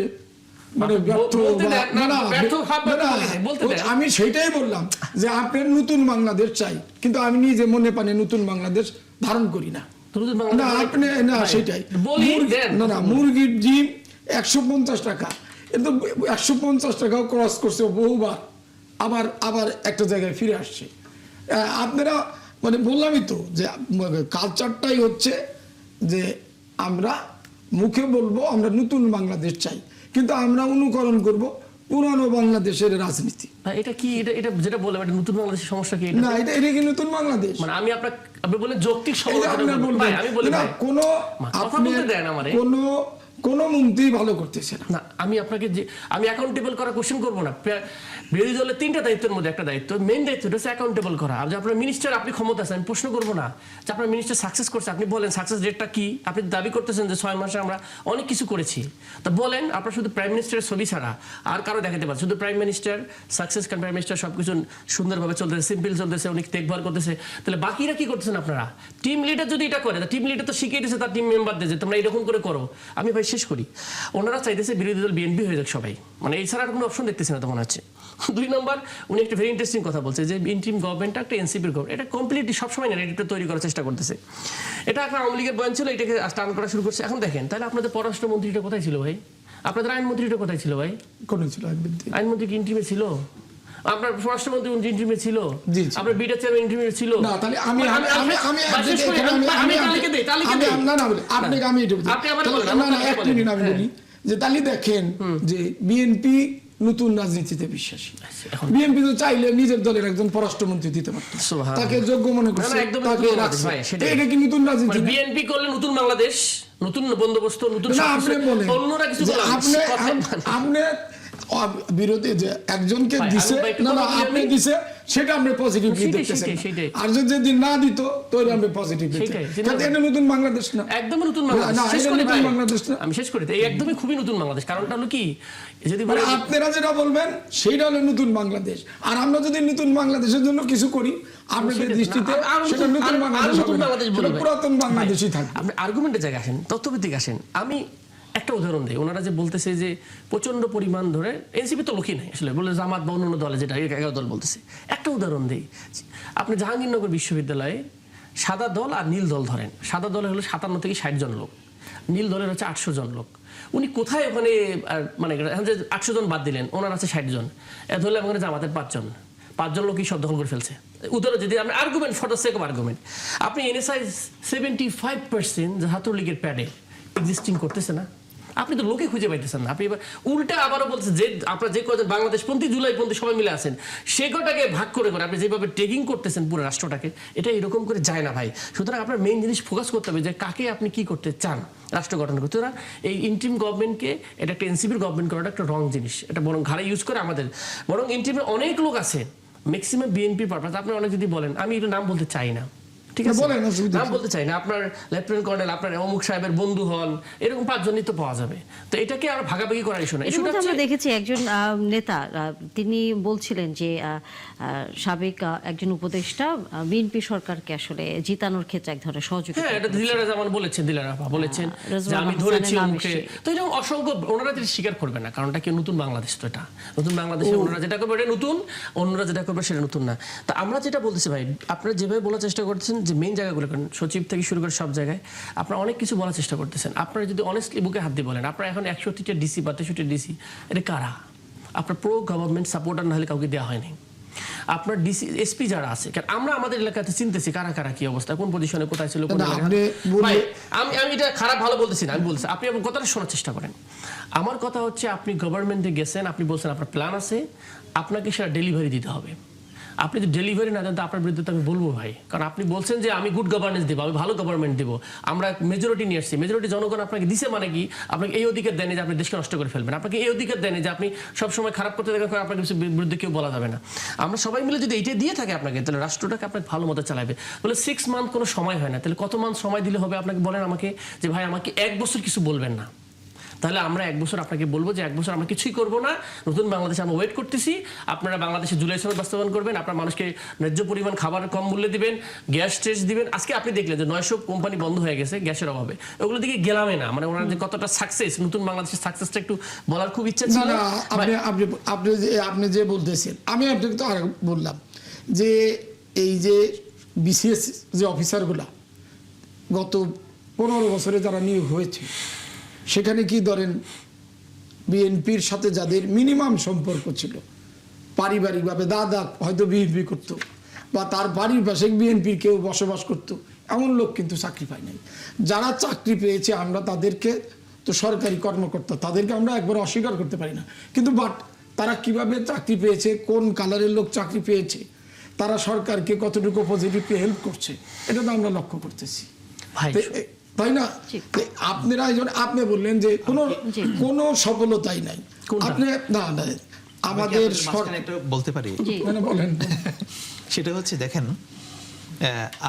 মানে আমি সেটাই বললাম যে আপনার নতুন বাংলাদেশ চাই, কিন্তু আমি নিজে মনে পানে নতুন বাংলাদেশ ধারণ করি না। না আপনি না সেটাই না, মুরগির ডিম 150 টাকা, কিন্তু 150 টাকাও ক্রস করছে বহুবার, আবার একটা জায়গায় ফিরে আসছে। আপনারা মানে বললামই তো যে কালচারটাই হচ্ছে যে আমরা মুখে বলবো আমরা নতুন বাংলাদেশ চাই, কিন্তু আমরা অনুকরণ করব পুরানো বাংলাদেশের রাজনীতি। এটা কি এটা যেটা বললাম, এটা নতুন বাংলাদেশের সমস্যা কি? না এটা কি নতুন বাংলাদেশ? মানে আপনি বলেন যৌক্তিক সমাধান, আমি বলি ভাই কোনো কথা বলতে দেন আমারে। কোনো মন্ত্রী ভালো করতেছে না। আমি আপনাকে আমি অ্যাকাউন্টেবল করা কোশ্চেন করবো না। বিরোধী দলের 3টা দায়িত্বের মধ্যে একটা দায়িত্ব, মেইন দায়িত্বটা হচ্ছে অ্যাকাউন্টেবল করা। আর যে আপনার মিনিস্টার, আপনি ক্ষমতা আছে, আমি প্রশ্ন করবো না যে আপনার মিনিস্টার সাকসেস করছে, আপনি বলেন সাকসেস রেটটা কি? আপনি দাবি করতেছেন যে 6 মাসে আমরা অনেক কিছু করেছি, তো বলেন। আপনার শুধু প্রাইম মিনিস্টারের ছবি ছাড়া আর কারো দেখাতে পারেন? শুধু প্রাইম মিনিস্টার সাকসেস, কারণ প্রাইম মিনিস্টার সবকিছু সুন্দরভাবে চলতেছে, সিম্পল চলতেছে, অনেক দেখভাল করতেছে, তাহলে বাকিরা কি করতেছেন আপনারা? টিম লিডার যদি এটা করে, টিম লিডার তো শিখিয়ে দিয়েছে তার টিম মেম্বারদের যে তোমরা এরকম করে করো। আমি ভাই শেষ করি, ওনারা চাইতেছে বিরোধী দল বিএনপি হয়ে যাক সবাই, মানে এই ছাড়া আর কোনো অপশন দেখতেছে না তো মনে হচ্ছে। 2 নম্বর, উনি একটা ভেরি ইন্টারেস্টিং কথা বলছে যে ইন্টারিম গভর্নমেন্টটা একটা এনসিপির গভর্নমেন্ট, এটা কমপ্লিটলি সবসময় ন্যারেটিভটা তৈরি করার চেষ্টা করতেছে। এটা একটা আওয়ামী লীগের বয়ান ছিল, এটাকে টার্ন করা শুরু করছে। এখন দেখেন তাহলে আপনাদের পররাষ্ট্রমন্ত্রীটা কোথায় ছিল ভাই? আপনাদের আইনমন্ত্রীটা কোথায় ছিল ভাই? কোন ছিল আইনমন্ত্রী কি ইন্টারিমে ছিল? আপনার স্বরাষ্ট্রমন্ত্রী ইন্টারিমে ছিল? আপনার বিটা চেয়ারম্যান ইন্টারিমে ছিল? না তাহলে আমি বলি যে তাহলে দেখেন যে বিএনপি নতুন রাজনীতিতে বিশ্বাসী। বিএনপি তো চাইলে নিজের দলের একজন পররাষ্ট্রমন্ত্রী দিতে পারত, তাকে যোগ্য মনে করছে, তাকে রাখছে। এটা কি নতুন রাজনীতি? বিএনপি করলে নতুন বাংলাদেশ, নতুন বন্দোবস্ত, নতুন অন্যরা কিছু আপনি বিরোধী যে একজনকে দিছে না আপনি দিছে সেটা আমরা পজিটিভলি দেখতেছেন, আর যদি না দিত তাহলে আমরা পজিটিভলি দেখতেন। এটা নতুন বাংলাদেশ না, একদম নতুন বাংলাদেশ না। আমি শেষ করি, এই একদমই খুবই নতুন বাংলাদেশ। কারণটা হলো কি, যদি আপনারা যেটা বলবেন সেটা হলো নতুন বাংলাদেশ, আর আমরা যদি নতুন বাংলাদেশের জন্য কিছু করি আপনাদের দৃষ্টিতে সেটা নতুন বাংলাদেশ হবে না, সেটা পুরাতন বাংলাদেশই থাকবে। আপনি আর্গুমেন্টে জায়গায় আসেন, তথ্যভিত্তিক আসেন। আমি একটা উদাহরণ দিই, ওনারা যে বলতেছে যে প্রচন্ড পরিমাণ ধরে এনসিপি তো লোকই নাই আসলে, বলে জামাত বা অন্য দলে যেটা 11 দল বলতেছে। একটা উদাহরণ দিই, আপনি জাহাঙ্গীরনগর বিশ্ববিদ্যালয়ে সাদা দল আর নীল দল ধরেন। সাদা দলে হলো 57 থেকে 60 জন লোক, নীল দলের হচ্ছে 800 জন লোক। উনি কোথায় ওখানে মানে 800 জন বাদ দিলেন, ওনার আছে 60 জন, ধরলে ওখানে জামাতের 5 জন লোকই সব দখল করে ফেলছে। উদাহরণ যদি আপনি argument for the sake of argument, আপনি এনএসআই 75% ছাত্রলীগের প্যাডে এক্সিস্টিং করতেছে না, আপনি তো লোকে খুঁজে পাইতেছেন না। আপনি এবার উল্টা আবারও বলছেন যে আপনারা যে কজন বাংলাদেশপন্থী জুলাইপন্থী সবাই মিলে আছেন, সে কটাকে ভাগ করে আপনি যেভাবে টেকিং করতেছেন পুরো রাষ্ট্রটাকে, এটা এরকম করে যায় না ভাই। সুতরাং আপনার মেইন জিনিস ফোকাস করতে হবে যে কাকে আপনি কি করতে চান রাষ্ট্র গঠন করতে। সুতরাং এই ইন্টারিম গভর্নমেন্টকে এটা একটা এনসিপির গভর্নমেন্ট করাটা একটা রং জিনিস, এটা বরং ঘাড়ে ইউজ করে আমাদের। বরং ইন্টারিমের অনেক লোক আছে, ম্যাক্সিমাম বিএনপি পারপাস। আপনি অনেক যদি বলেন, আমি এটা নাম বলতে চাই না, ঠিক আছে, নাম বলতে চাই না, আপনার লেফটেন্যান্ট কর্নেল, আপনার অমুক সাহেবের বন্ধু হন, এরকম 5 জনই তো পাওয়া যাবে। তো এটাকে আর ভাগাভাগি করার ইস্যু না। আমরা দেখেছি একজন নেতা তিনি বলছিলেন যে সাবেক একজন উপদেষ্টা বিএনপি সরকারকে আসলে জিতানোর ক্ষেত্রে এক ধরনের সহযোগিতা। হ্যাঁ, এটা দিলারা যেমন বলেছেন, দিলারা বলেছেন যে আমি ধরেছি অমুকে। তো এরকম অসংখ্য, ওনারা যেটা স্বীকার করবে না, কারণটা কি নতুন বাংলাদেশ তো এটা নতুন বাংলাদেশে ওনারা যেটা করবে এটা নতুন, অন্যরা যেটা করবে সেটা নতুন না। তা আমরা যেটা বলতেছি ভাই, আপনারা যেভাবে বলার চেষ্টা করতেছেন যে মেইন জায়গাগুলো করেন, সচিব থেকে শুরু করে সব জায়গায় আপনারা অনেক কিছু বলার চেষ্টা করতেছেন। আপনারা যদি অনেস্টলি বুকে হাত দিয়ে বলেন, আপনারা এখন 61টা ডিসি বা 63টা ডিসি, এটা কারা? আপনার প্রো গভর্নমেন্ট সাপোর্টার না হলে কাউকে দেওয়া হয়নি। আপনার ডিসি এসপি যারা আছে, কারণ আমরা আমাদের এলাকাতে চিনতেছি কারা কারা কি অবস্থা, কোন পজিশনে কোথায় ছিল, কোন ভাই আমি এটা খারাপ ভালো বলতেছি না, আমি বলছি আপনি আমার কথাটা শোনার চেষ্টা করেন। আমার কথা হচ্ছে আপনি গভর্নমেন্টে গেছেন, আপনি বলছেন আপনার প্ল্যান আছে, আপনাকে সেটা ডেলিভারি দিতে হবে। আপনি যদি ডেলিভারি না দেন তো আপনার বিরুদ্ধে তো আমি বলবো ভাই, কারণ আপনি বলছেন যে আমি গুড গভর্নেন্স দেবো, আমি ভালো গভর্নমেন্ট দেবো, আমরা মেজরিটি নিয়ে আসছি, মেজরিটি জনগণ আপনাকে দিছে মানে কি, আপনাকে এই অধিকার দেন যে আপনি দেশকে নষ্ট করে ফেলবেন, আপনাকে এই অধিকার দেন যে আপনি সবসময় খারাপ করতে থাকেন, আপনাকে বিরুদ্ধে কেউ বলা যাবে না। আমরা সবাই মিলে যদি এইটা দিয়ে থাকে আপনাকে, তাহলে রাষ্ট্রটাকে আপনাকে ভালো মতো চালাবে। বলে 6 মান্থ কোনো সময় হয় না, তাহলে কত মান্থ সময় দিলে হবে আপনাকে বলেন আমাকে, যে ভাই আমাকে 1 বছর কিছু বলবেন না, তাহলে আমরা 1 বছর আপনাকে বলবো যে 1 বছর আমরা কিছুই করব না, নতুন বাংলাদেশে আমরা ওয়েট করতেছি, আপনারা বাংলাদেশে জুলাই সনদ বাস্তবায়ন করবেন, আপনার মানুষকে ন্যায্য পরিমাণ খাবার কম মূল্যে দিবেন, গ্যাস টেস্ট দিবেন। আজকে আপনি দেখলেন যে 900 কোম্পানি বন্ধ হয়ে গেছে গ্যাসের অভাবে, ওগুলো দিকে গেলামে না, মানে ওনার যে কতটা সাকসেস, নতুন বাংলাদেশের সাকসেসটা একটু বলার খুব ইচ্ছা ছিল। আপনি যে বলতেছেন, আমি আপনাকে তো আর বললাম যে এই যে বিসিএস যে অফিসারগুলা গত 15 বছরে যারা নিয়োগ হয়েছে, সেখানে কি ধরেন বিএনপির সাথে যাদের মিনিমাম সম্পর্ক ছিল, পারিবারিকভাবে দাদা হয়তো বিএনপি করতো বা তার বাড়ির পাশে বিএনপির কেউ বসবাস করতো, এমন লোক কিন্তু চাকরি পায় নাই। যারা চাকরি পেয়েছে আমরা তাদেরকে তো সরকারি কর্মকর্তা, তাদেরকে আমরা একবার অস্বীকার করতে পারি না, কিন্তু বাট তারা কিভাবে চাকরি পেয়েছে, কোন কালারের লোক চাকরি পেয়েছে, তারা সরকারকে কতটুকু পজিটিভলি হেল্প করছে, এটা তো আমরা লক্ষ্য করতেছি তাই না? আপনারা আপনি বললেন যে কোনো সফলতাই নাই, আপনি না আমাদের বলতে পারি বলেন। সেটা হচ্ছে দেখেন,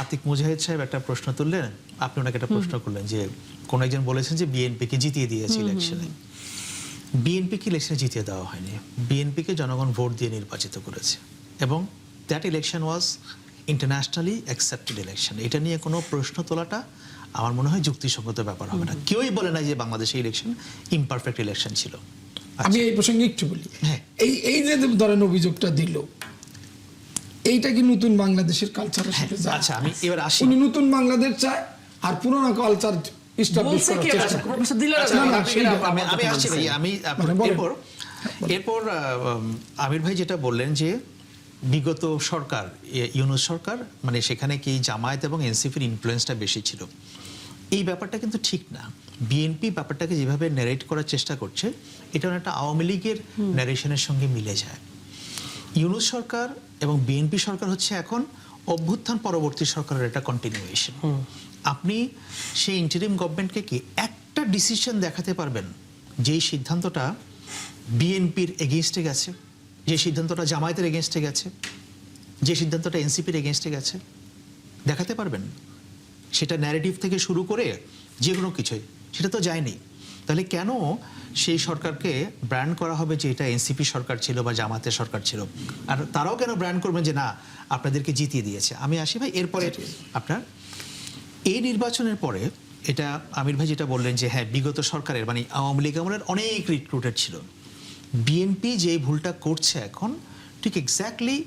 আতিক মুজাহিদ সাহেব একটা প্রশ্ন তুললেন, আপনি ওনাকে একটা প্রশ্ন করলেন যে কোন একজন বলেছেন যে বিএনপিকে জিতিয়ে দিয়েছে ইলেকশনে। বিএনপিকে ইলেকশনে জিতিয়ে দেওয়া হয়নি, বিএনপিকে জনগণ ভোট দিয়ে নির্বাচিত করেছে, এবং that election was internationally accepted election. এটা নিয়ে কোনো প্রশ্ন তোলাটা আমার মনে হয় যুক্তিসঙ্গত ব্যাপার হবে না। কেউই বলে না যে বাংলাদেশে ইলেকশন ইমপারফেক্ট ইলেকশন ছিল। আমি এই প্রসঙ্গে একটু বলি, এই যে ধরেন অভিযোগটা দিল, এইটা কি নতুন বাংলাদেশের কালচারের সাথে যায়? আচ্ছা, আমি এবার আসি। উনি নতুন বাংলাদেশ চায় আর পুরনো কালচার এস্টাবলিশ করার চেষ্টা করে। আমি আসছি ভাই, আমি এরপর আমির ভাই যেটা বললেন যে বিগত সরকার, ইউনূস সরকার, মানে সেখানে কি জামায়াত এবং এনসিপির ইনফ্লুয়েন্সটা বেশি ছিল, এই ব্যাপারটা কিন্তু ঠিক না। বিএনপি ব্যাপারটাকে যেভাবে ন্যারেট করার চেষ্টা করছে, এটা একটা আওয়ামী লীগের ন্যারেশনের সঙ্গে মিলে যায়। ইউনূস সরকার এবং বিএনপি সরকার হচ্ছে এখন অভ্যুত্থান পরবর্তী সরকারের একটা কন্টিনিউয়েশন। আপনি সেই ইন্টারিম গভর্নমেন্টকে কি একটা ডিসিশন দেখাতে পারবেন যেই সিদ্ধান্তটা বিএনপির এগেইনস্টে গেছে, যে সিদ্ধান্তটা জামায়াতের এগেইনস্টে গেছে, যে সিদ্ধান্তটা এনসিপির এগেইনস্টে গেছে? দেখাতে পারবেন? সেটা ন্যারেটিভ থেকে শুরু করে যে কোনো কিছুই সেটা তো যায়নি। তাহলে কেন সেই সরকারকে ব্র্যান্ড করা হবে যে এটা এনসিপি সরকার ছিল বা জামাতের সরকার ছিল, আর তারাও কেন ব্র্যান্ড করবেন যে না আপনাদেরকে জিতিয়ে দিয়েছে? আমি আসি ভাই, এরপরে আপনার এই নির্বাচনের পরে এটা আমির ভাই যেটা বললেন যে হ্যাঁ বিগত সরকারের মানে আওয়ামী লীগ আমলের অনেক রিক্রুটেড ছিল। বিএনপি যে ভুলটা করছে এখন, ঠিক এক্স্যাক্টলি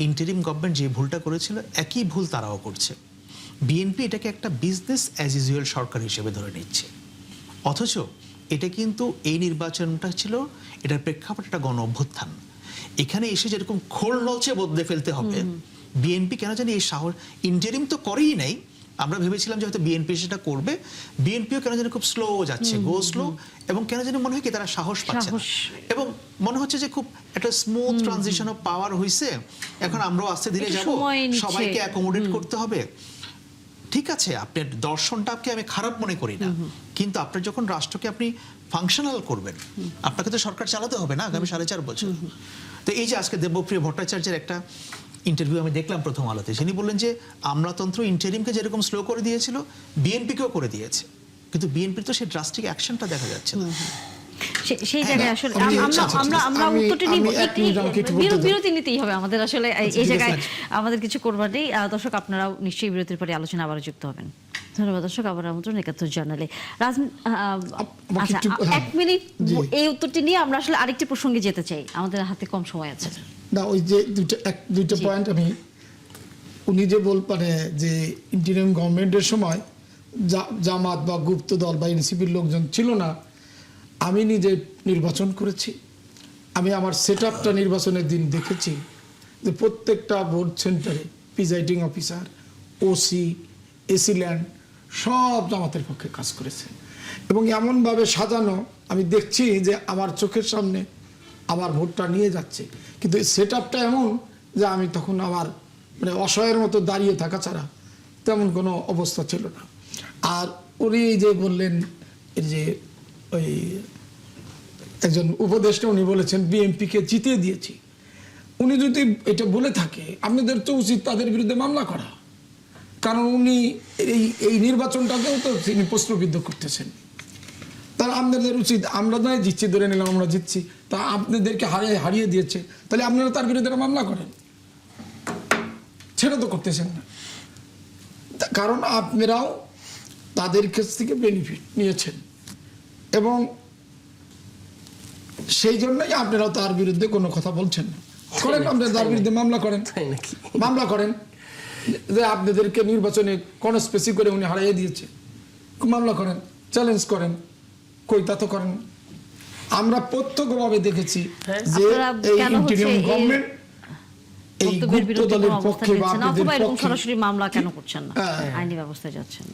ইন্টারিম গভর্নমেন্ট যে ভুলটা করেছিল একই ভুল তারাও করছে। বিএনপি এটাকে একটা বিজনেস অ্যাজ ইউজুয়াল সরকার হিসেবে ধরে নিচ্ছে, অথচ এটা কিন্তু এই নির্বাচনটা ছিল, এটার প্রেক্ষাপট একটা গণ অভ্যুত্থান। এখানে এসে যেরকম খোল নলচে বদলে ফেলতে হবে, বিএনপি কেন জানি এই সাহস, ইন্টারিম তো করেই নাই, আমরা ভেবেছিলাম যে হয়তো বিএনপি সেটা করবে, বিএনপিও কেন জানি খুব স্লো যাচ্ছে, গো স্লো, এবং কেন জানি মনে হয় কি তারা সাহস পাচ্ছে না, এবং মনে হচ্ছে যে খুব একটা স্মুথ ট্রানজিশন অফ পাওয়ার হয়েছে, এখন আমরাও আস্তে ধীরে যাব, সবাইকে অ্যাকোমোডেট করতে হবে। ঠিক আছে, আপনার দর্শনটাকে আমি খারাপ মনে করি না, কিন্তু আপনার যখন রাষ্ট্রকে আপনি ফাংশনাল করবেন, আপনাকে তো সরকার চালাতে হবে না আগামী 4.5 বছর। তো এই যে আজকে দেবপ্রিয় ভট্টাচার্যের একটা ইন্টারভিউ আমি দেখলাম প্রথম আলোতে, তিনি বললেন যে আমলাতন্ত্র ইন্টারিমকে যেরকম স্লো করে দিয়েছিল বিএনপিকেও করে দিয়েছে, কিন্তু বিএনপির তো সেই ড্রাস্টিক অ্যাকশনটা দেখা যাচ্ছে না। সেই জায়গায় আসলে আমরা উত্তরটি নিব, বিরতি নিতেই হবে আমাদের, আসলে এই জায়গায় আমাদের কিছু করবার নেই। দর্শক আপনারাও নিশ্চয়ই বিরতির পরে আলোচনা আবারও যুক্ত হবেন। ধন্যবাদ দর্শক, আবার আমন্ত্রণ ৭১ জার্নালে। আচ্ছা 1 মিনিট এই উত্তরটি নিয়ে আমরা আসলে আরেকটি প্রসঙ্গে যেতে চাই, আমাদের হাতে কম সময় আছে। না ওই যে দুইটা পয়েন্ট আমি, উনি যে মানে যে ইন্টারিম গভর্নমেন্টের সময় জামাত বা গুপ্ত দল বা এনসিপির লোকজন ছিল না, আমি নিজে নির্বাচন করেছি, আমি আমার সেট আপটা নির্বাচনের দিন দেখেছি যে প্রত্যেকটা ভোট সেন্টারে presiding officer, OC, AC land সব জামাতের পক্ষে কাজ করেছে এবং এমনভাবে সাজানো আমি দেখছি যে আমার চোখের সামনে আমার ভোটটা নিয়ে যাচ্ছে, কিন্তু সেট আপটা এমন যে আমি তখন আমার মানে অসহায়ের মতো দাঁড়িয়ে থাকা ছাড়া তেমন কোনো অবস্থা ছিল না। আর উনি যে বললেন যে ওই একজন উপদেষ্টা উনি বলেছেন বিএনপিকে জিতিয়ে দিয়েছি, উনি যদি এটা বলে থাকে আপনাদের তো উচিত তাদের বিরুদ্ধে মামলা করা, কারণ উনি এই নির্বাচনটাকেও তো তিনি প্রশ্নবিদ্ধ করতেছেন। তাহলে আপনাদের উচিত, আমরা নয় জিতছি ধরে নিলাম আমরা জিতছি, তা আপনাদেরকে হারিয়ে দিয়েছে, তাহলে আপনারা তার বিরুদ্ধে মামলা করেন, সেটা তো করতেছেন না। কারণ আপনারাও তাদের কাছ থেকে বেনিফিট নিয়েছেন এবং সেই জন্যই আপনারাও তার বিরুদ্ধে কোনো কথা বলছেন না। করেন, আপনারা তার বিরুদ্ধে মামলা করেন, মামলা করেন যে আপনাদেরকে নির্বাচনে কনস্পেসি করে উনি হারিয়ে দিয়েছে, মামলা করেন, চ্যালেঞ্জ করেন, কই তা তো করেন। আমরা প্রত্যক্ষভাবে দেখেছি যে এই ইন্টিরিয়ম গভর্নমেন্ট এই গুপ্ত দলের পক্ষে বা আপনাদের পক্ষে সরাসরি মামলা কেন করছেন না, আইনি ব্যবস্থায় যাচ্ছেন?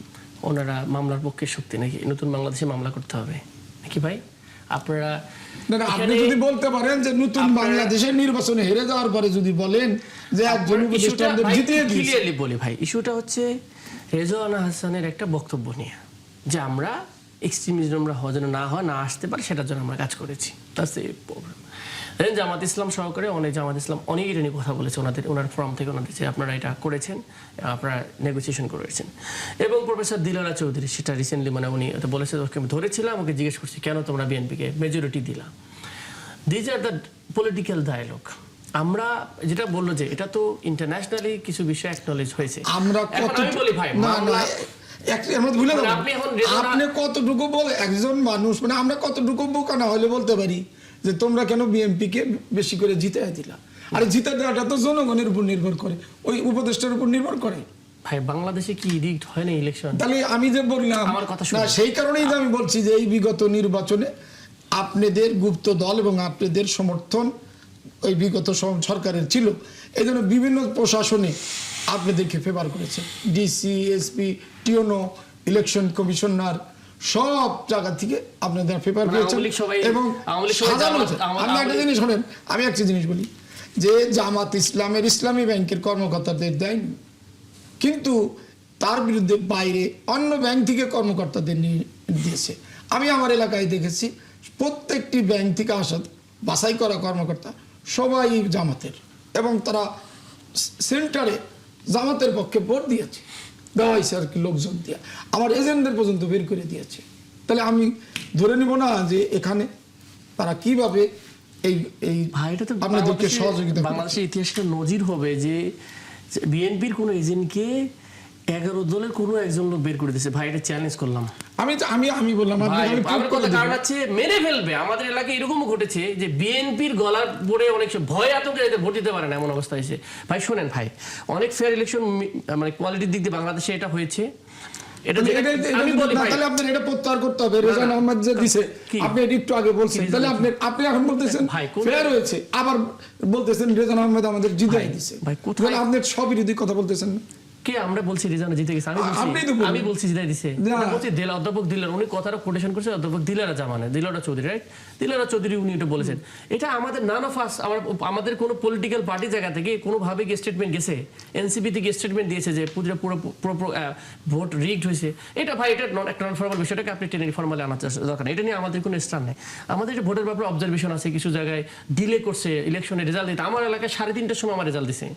ওনারা মামলার পক্ষে শক্তি নাকি নতুন বাংলাদেশে মামলা করতে হবে নাকি ভাই? আপনারা না, আপনি যদি বলতে পারেন যে নতুন বাংলাদেশের নির্বাচনে হেরে যাওয়ার পরে যদি বলেন যে একজন উপদেষ্টা জিতিয়ে দিয়েছে, ক্লিয়ারলি বলি ভাই, ইস্যুটা হচ্ছে রেজওয়ানা হাসানের একটা বক্তব্য নিয়ে যে আমরা এক্সট্রিমিজম যেন না আসতে পারে সেটার জন্য আমরা কাজ করেছি। That's the problem. Jamaat Islam সহকারে জামাত ইসলাম অনেক এটা নিয়ে কথা বলেছে ওনার ফর্ম থেকে, ওনাদের যে আপনারা এটা করেছেন, আপনারা নেগোসিয়েশন করেছেন। এবং প্রফেসর দিলারা চৌধুরী সেটা রিসেন্টলি মানে উনি বলেছে, ওকে আমি ধরেছিলাম, ওকে জিজ্ঞেস করছি কেন তোমরা বিএনপিকে মেজরিটি দিলা। These are the political dialogue. আমরা যেটা বললো যে এটা তো ইন্টারন্যাশনালি কিছু বিষয় অ্যাকনোলেজ হয়েছে। আমরা বলি ভাই আপনি কতটুকু বলে একজন মানুষ মানে আমরা কতটুকু বোকা না হলে বলতে পারি যে তোমরা কেন বিএনপিকে বেশি করে জিতে দিলা? আরে জিতে দেওয়াটা তো জনগণের উপর নির্ভর করে, ওই উপদেষ্টার উপর নির্ভর করে। ভাই বাংলাদেশে কি রিগড হয় না ইলেকশন? তাহলে আমি যে বললাম না, সেই কারণেই আমি বলছি যে এই বিগত নির্বাচনে আপনাদের গুপ্ত দল এবং আপনাদের সমর্থন ওই বিগত সরকারের ছিল, এই জন্য বিভিন্ন প্রশাসনে আপনাদেরকে ফেভার করেছে। ডিসি, এসপি, টিওনো, ইলেকশন কমিশনার সব জায়গা থেকে আপনাদের ফেভার পেয়েছেন। এবং আমি একটা জিনিস শোনেন, আমি একটা জিনিস বলি যে জামাত ইসলামের ইসলামী ব্যাংকের কর্মকর্তাদের দেয়নি, কিন্তু তার বিরুদ্ধে বাইরে অন্য ব্যাংক থেকে কর্মকর্তাদের নিয়ে দিয়েছে। আমি আমার এলাকায় দেখেছি প্রত্যেকটি ব্যাংক থেকে আসা বাছাই করা কর্মকর্তা সবাই জামাতের, এবং তারা সেন্টারে জামাতের পক্ষে ভোট দিয়েছে, দেওয়া হয়েছে আর কি, লোকজন দিয়ে আমার এজেন্টদের পর্যন্ত বের করে দিয়েছে। তাহলে আমি ধরে নিব না যে এখানে তারা কিভাবে এই আপনাদেরকে সহযোগিতা। বাংলাদেশের ইতিহাসটা নজির হবে যে বিএনপির কোন এজেন্টকে 11 দলের কোনো একজন লোক বের করে দিয়েছে। ভাই এটা চ্যালেঞ্জ করলাম আমি বললাম মেরে ফেলবে। আমাদের এলাকায় এরকমও ঘটেছে যে বিএনপির গলার পরে অনেক ভয় আতঙ্কে ভোট দিতে পারে না, এমন অবস্থা হয়েছে। ভাই শোনেন ভাই, অনেক ফেয়ার ইলেকশন মানে কোয়ালিটির দিক দিয়ে বাংলাদেশে এটা হয়েছে। এটা আমি বলি ভাই তাহলে আপনার এটা প্রত্যাহার করতে হবে। রেজান আহমেদ যে দিছে আপনি এটা একটু আগে বলছেন, তাহলে আপনি এখন বলতেছেন ফেয়ার হয়েছে, আবার বলতেছেন রেজান আহমেদ আমাদের জিতাই দিছে। ভাই কোথায় আপনি সবিরোধী কথা বলতেছেন? কে আমরা বলছি রেজানা জিতে গেছে? আমি বলছি জিতাই দিছে। বলছি অধ্যাপক দিলার, উনি কথাটা কোটেশন করছে অধ্যাপক দিলারা জামানে, দিলারা চৌধুরী, রাইট? দিলারা চৌধুরী উনি এটা বলেছেন। এটা আমাদের নান অফ আস, আমাদের কোনো পলিটিক্যাল পার্টি জায়গা থেকে কোনোভাবে কি স্টেটমেন্ট গেছে? এনসিপি থেকে স্টেটমেন্ট দিয়েছে যে পুরো ভোট রিগড হয়েছে। এটা ভাই এটা একটা নন ফর্মাল বিষয়টাকে আপনি টেনে ফর্মালে আনার দরকার নেই। এটা নিয়ে আমাদের কোনো স্ট্যান্ড নেই। আমাদের এটা ভোটের ব্যাপারে অবজারভেশন আছে, কিছু জায়গায় ডিলে করছে ইলেকশনের রেজাল্ট দিতে। আমার এলাকায় 3:30টার সময় আমার রেজাল্ট দিছে,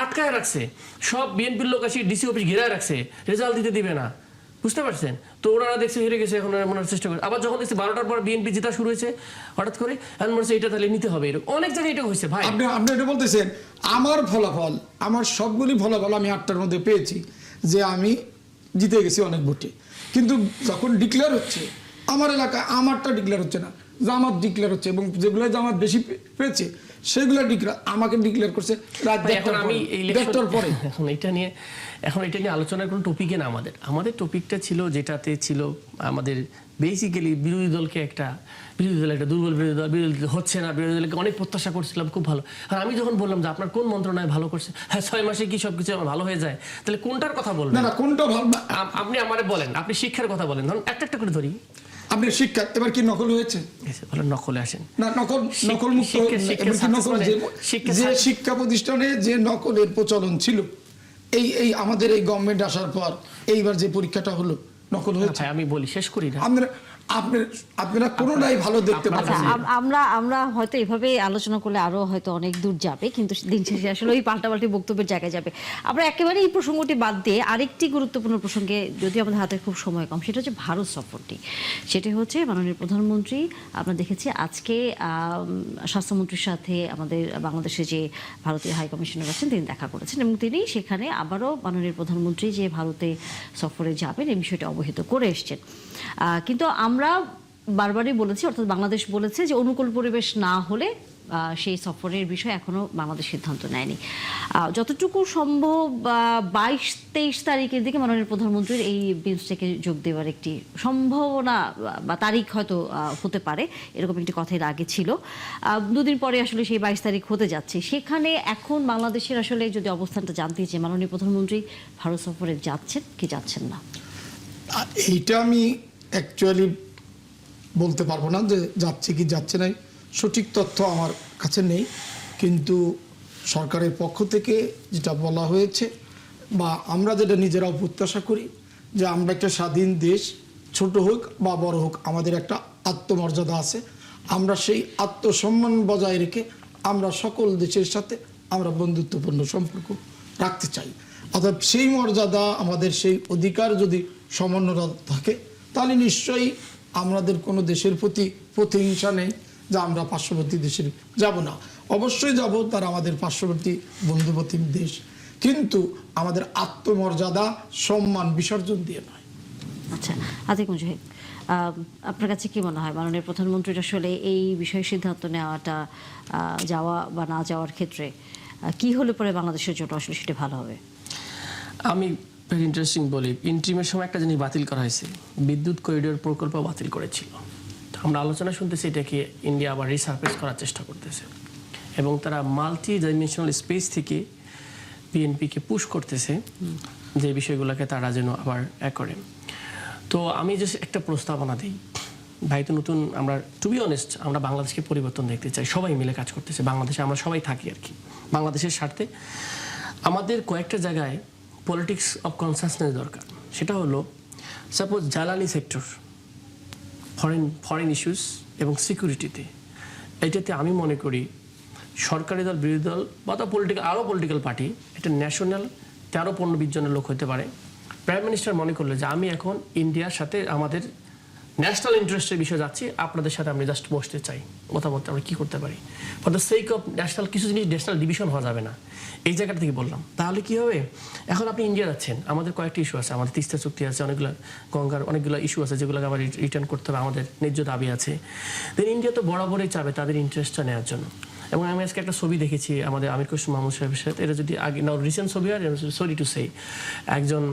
আটকায় রাখছে, সব বিএনপির লোক আসি ডিসি অফিস ঘিরায় রাখছে, রেজাল্ট দিতে দিবে না, বুঝতে পারছেন? তো ওনারা দেখছে হেরে গেছে, এখন মনে চেষ্টা করে। আবার যখন দেখছে 12টার পর বিএনপি জেতা শুরু হয়েছে, হঠাৎ করে মনে হচ্ছে এটা তাহলে নিতে হবে। এরকম অনেক জায়গায় এটা হয়েছে। ভাই আপনি এটা বলতেছেন আমার ফলাফল, আমার সবগুলি ফলাফল আমি 8টার মধ্যে পেয়েছি যে আমি জিতে গেছি অনেক ভোটে, কিন্তু যখন ডিক্লেয়ার হচ্ছে আমার এলাকায় আমারটা ডিক্লেয়ার হচ্ছে না, জামাত ডিক্লেয়ার হচ্ছে, এবং যেগুলো জামাত বেশি পেয়েছে সেগুলো আমাকে ডিক্লেয়ার করছে রাত এখন আমি দেড়টার পরে। এখন এটা নিয়ে আলোচনার কোনো টপিকে না, আমাদের টপিকটা ছিল যেটাতে ছিল আমাদের বেসিক্যালি বিরোধী দলকে একটা দুর্বল বিরোধী দল হচ্ছে না, বিরোধী দলকে অনেক প্রত্যাশা করছিলাম খুব ভালো। আর আমি যখন বললাম যে আপনার কোন মন্ত্রণালয় ভালো করছে, হ্যাঁ 6 মাসে কি সবকিছু ভালো হয়ে যায়, তাহলে কোনটার কথা বলবেন? না কোনটা ভালো, আপনি আমারে বলেন, আপনি শিক্ষার কথা বলেন, ধরুন একটা করে ধরি। আপনি শিক্ষা এবার কি নকল হয়েছে? বলেন নকলে আসেন না নকল মুক্ত, যে শিক্ষা প্রতিষ্ঠানে যে নকলের প্রচলন ছিল, এই আমাদের এই গভর্নমেন্ট আসার পর এইবার যে পরীক্ষাটা হলো নকল হয়েছে। আমি বলি, শেষ করি না। আপনারা কোনোটাই ভালো দেখতে পাচ্ছেন না। আমরা হয়তো এভাবে আলোচনা করলে আরো হয়তো অনেক দূর যাবে, কিন্তু দিন শেষে আসলে ওই পাল্টাপাল্টি বক্তব্যের জায়গায় যাবে। আমরা একেবারে এই প্রসঙ্গটি বাদ দিয়ে আরেকটি গুরুত্বপূর্ণ প্রসঙ্গে, যদি আমাদের হাতে খুব সময় কম, সেটা হচ্ছে ভারত সফরটি। সেটি হচ্ছে মাননীয় প্রধানমন্ত্রী, আমরা দেখেছি আজকে স্বাস্থ্যমন্ত্রীর সাথে আমাদের বাংলাদেশে যে ভারতীয় হাই কমিশনার আছেন তিনি দেখা করেছেন, এবং তিনি সেখানে আবারও মাননীয় প্রধানমন্ত্রী যে ভারতে সফরে যাবেন এই বিষয়টি অবহিত করে এসছেন। কিন্তু আমরা বারবারই বলেছি, অর্থাৎ বাংলাদেশ বলেছে যে অনুকূল পরিবেশ না হলে সেই সফরের বিষয়ে এখনো বাংলাদেশ সিদ্ধান্ত নেয়নি। যতটুকু সম্ভব 22-23 তারিখের দিকে মাননীয় প্রধানমন্ত্রীর এই বিমস্টেকে যোগ দেওয়ার একটি সম্ভাবনা বা তারিখ হয়তো হতে পারে, এরকম একটি কথা এর আগে ছিল। 2 দিন পরে আসলে সেই 22 তারিখ হতে যাচ্ছে। সেখানে এখন বাংলাদেশের আসলে যদি অবস্থানটা জানতে চাই, মাননীয় প্রধানমন্ত্রী ভারত সফরে যাচ্ছেন কি যাচ্ছেন না? এইটা আমি অ্যাকচুয়ালি বলতে পারবো না যে যাচ্ছে কি যাচ্ছে না, সঠিক তথ্য আমার কাছে নেই। কিন্তু সরকারের পক্ষ থেকে যেটা বলা হয়েছে বা আমরা যেটা নিজেরাও প্রত্যাশা করি, যে আমরা একটা স্বাধীন দেশ, ছোট হোক বা বড় হোক আমাদের একটা আত্মমর্যাদা আছে, আমরা সেই আত্মসম্মান বজায় রেখে আমরা সকল দেশের সাথে আমরা বন্ধুত্বপূর্ণ সম্পর্ক রাখতে চাই। অর্থাৎ সেই মর্যাদা, আমাদের সেই অধিকার যদি সমন্বয় থাকে, তাহলে নিশ্চয়ই আমাদের কোনো দেশের প্রতি প্রতিহিংসা নেই যে আমরা পার্শ্ববর্তী দেশে যাব না। অবশ্যই যাব, তারা আমাদের পার্শ্ববর্তী বন্ধুবর্তী দেশ, কিন্তু আমাদের আত্মমর্যাদা সম্মান বিসর্জন দিয়ে নয়। আচ্ছা, আতিক মুজাহিদ, আপনার কাছে কি মনে হয় মাননীয় প্রধানমন্ত্রীর আসলে এই বিষয়ে সিদ্ধান্ত নেওয়াটা, যাওয়া বা না যাওয়ার ক্ষেত্রে কি হলে পরে বাংলাদেশের জন্য আসলে সেটা ভালো হবে? আমি ভেরি ইন্টারেস্টিং বলি, ইন্ট্রিমের সময় একটা জিনিস বাতিল করা হয়েছে, বিদ্যুৎ করিডোর প্রকল্প বাতিল করেছিল। আমরা আলোচনা শুনতেছি এটাকে ইন্ডিয়া আবার রিসার্ফেস করার চেষ্টা করতেছে, এবং তারা মাল্টি ডাইমেনশনাল স্পেস থেকে বিএনপিকে পুশ করতেছে যে বিষয়গুলোকে তারা যেন আবার করে। তো আমি যে একটা প্রস্তাবনা দিই, ভাই তো নতুন, আমরা টু বি অনেস্ট আমরা বাংলাদেশকে পরিবর্তন দেখতে চাই, সবাই মিলে কাজ করতেছে বাংলাদেশে, আমরা সবাই থাকি আর কি বাংলাদেশের স্বার্থে। আমাদের কয়েকটা জায়গায় পলিটিক্স অফ কনসাসনেস দরকার। সেটা হলো সাপোজ জ্বালানি সেক্টর, ফরেন ইস্যুস এবং সিকিউরিটিতে, এইটাতে আমি মনে করি সরকারি দল, বিরোধী দল বা আরও পলিটিক্যাল পার্টি, এটা ন্যাশনাল 13-15-20 জনের লোক হতে পারে। প্রাইম মিনিস্টার মনে করলো যে আমি এখন ইন্ডিয়ার সাথে আমাদের ন্যাশনাল ইন্টারেস্টের বিষয়ে যাচ্ছি, আপনাদের সাথে আমি জাস্ট বসতে চাই, কথা বলতে আমরা কী করতে পারি for the sake of national, কিছু জিনিস ন্যাশনাল ডিভিশন হওয়া যাবে না, এই জায়গাটা থেকে বললাম। তাহলে কি হবে, এখন আপনি ইন্ডিয়া যাচ্ছেন, আমাদের কয়েকটি ইস্যু আছে, আমাদের তিস্তা চুক্তি আছে, অনেকগুলো গঙ্গার অনেকগুলো ইস্যু আছে যেগুলোকে আবার রিটার্ন করতে হবে, আমাদের ন্যায্য দাবি আছে। দেন ইন্ডিয়া তো বরাবরই চাবে তাদের ইন্টারেস্টটা নেওয়ার জন্য। এবং আমি আজকে একটা ছবি দেখেছি আমাদের আমির খসরু মাহমুদ সাহেবের সাথে, এটা যদি আগে নাও রিসেন্ট ছবি, আর সরি টু সে একজন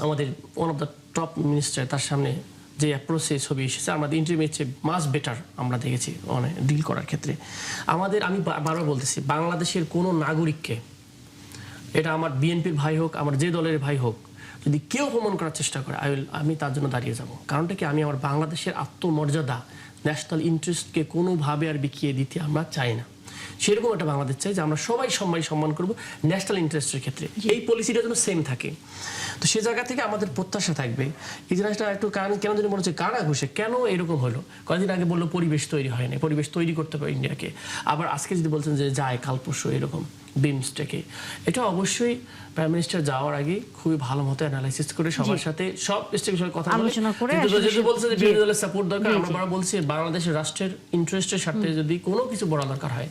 আমাদের one of the top minister, তার সামনে যে অ্যাপ্রোচে ছবি এসেছে, আমাদের ইন্টারমিডিয়েট চেয়ে মাস বেটার আমরা দেখেছি অনেক ডিল করার ক্ষেত্রে। আমি বারবার বলতেছি, বাংলাদেশের কোনো নাগরিককে, এটা আমার বিএনপির ভাই হোক, আমার যে দলের ভাই হোক, যদি কেউ অপমান করার চেষ্টা করে আমি তার জন্য দাঁড়িয়ে যাব। কারণটা কি, আমি আমার বাংলাদেশের আত্মমর্যাদা, ন্যাশনাল ইন্টারেস্টকে কোনোভাবে আর বিকিয়ে দিতে আমরা চাই না। সেরকম একটা বাংলাদেশ চাই যে আমরা সবাই সম্মান করব ন্যাশনাল ইন্টারেস্টের ক্ষেত্রে, এই পলিসিটা যেন সেম থাকে। তো সে জায়গা থেকে আমাদের প্রত্যাশা থাকবে। এই জিনিসটা একটু কেন যদি মনে হচ্ছে কারা ঘুষে, কেন এরকম হলো? কয়েকদিন আগে বললো পরিবেশ তৈরি হয়নি, পরিবেশ তৈরি করতে হবে ইন্ডিয়াকে, আবার আজকে যদি বলছেন যে যায় কাল পরশু এরকম বিমস্টেকে, এটা অবশ্যই প্রাইম মিনিস্টার যাওয়ার আগে খুবই ভালো মতো অ্যানালাইসিস করে সবার সাথে সব বিষয়ে কথা বলে, যদি বলছে যে বিরোধী দলের সাপোর্ট দরকার, আমরা বড় বলছি বাংলাদেশের রাষ্ট্রের ইন্টারেস্টের স্বার্থে যদি কোনো কিছু বড় দরকার হয়,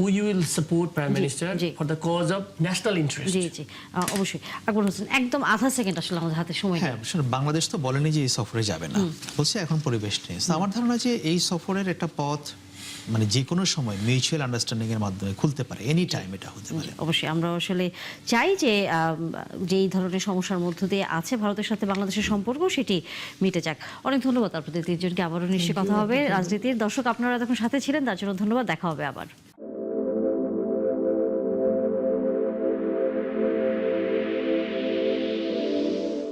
we will support Prime Minister for the cause of national interest. জি জি, অবশ্যই। আকবর হোসেন, একদম আধা সেকেন্ড আসলে আমাদের হাতে সময় নেই। হ্যাঁ, বাংলাদেশ তো বলেনি যে এই সফরে যাবে না, বলছে এখন পরিবেশ নেই। আমার ধারণা যে এই সফরের একটা পথ মানে যে কোনো সময় মিউচুয়াল আন্ডারস্ট্যান্ডিং এর মাধ্যমে খুলতে পারে, এনি টাইম এটা হতে পারে। অবশ্যই আমরা আসলে চাই যে যেই ধরনের সমস্যার মধ্য দিয়ে আছে ভারতের সাথে বাংলাদেশের সম্পর্ক সেটি মিটে যাক। অনেক ধন্যবাদ আপনাদের তিনজনকে, আবারও নিশ্চয়ই কথা হবে রাজনীতির। দর্শক আপনারা তখন সাথে ছিলেন, তার জন্য ধন্যবাদ, দেখা হবে আবার।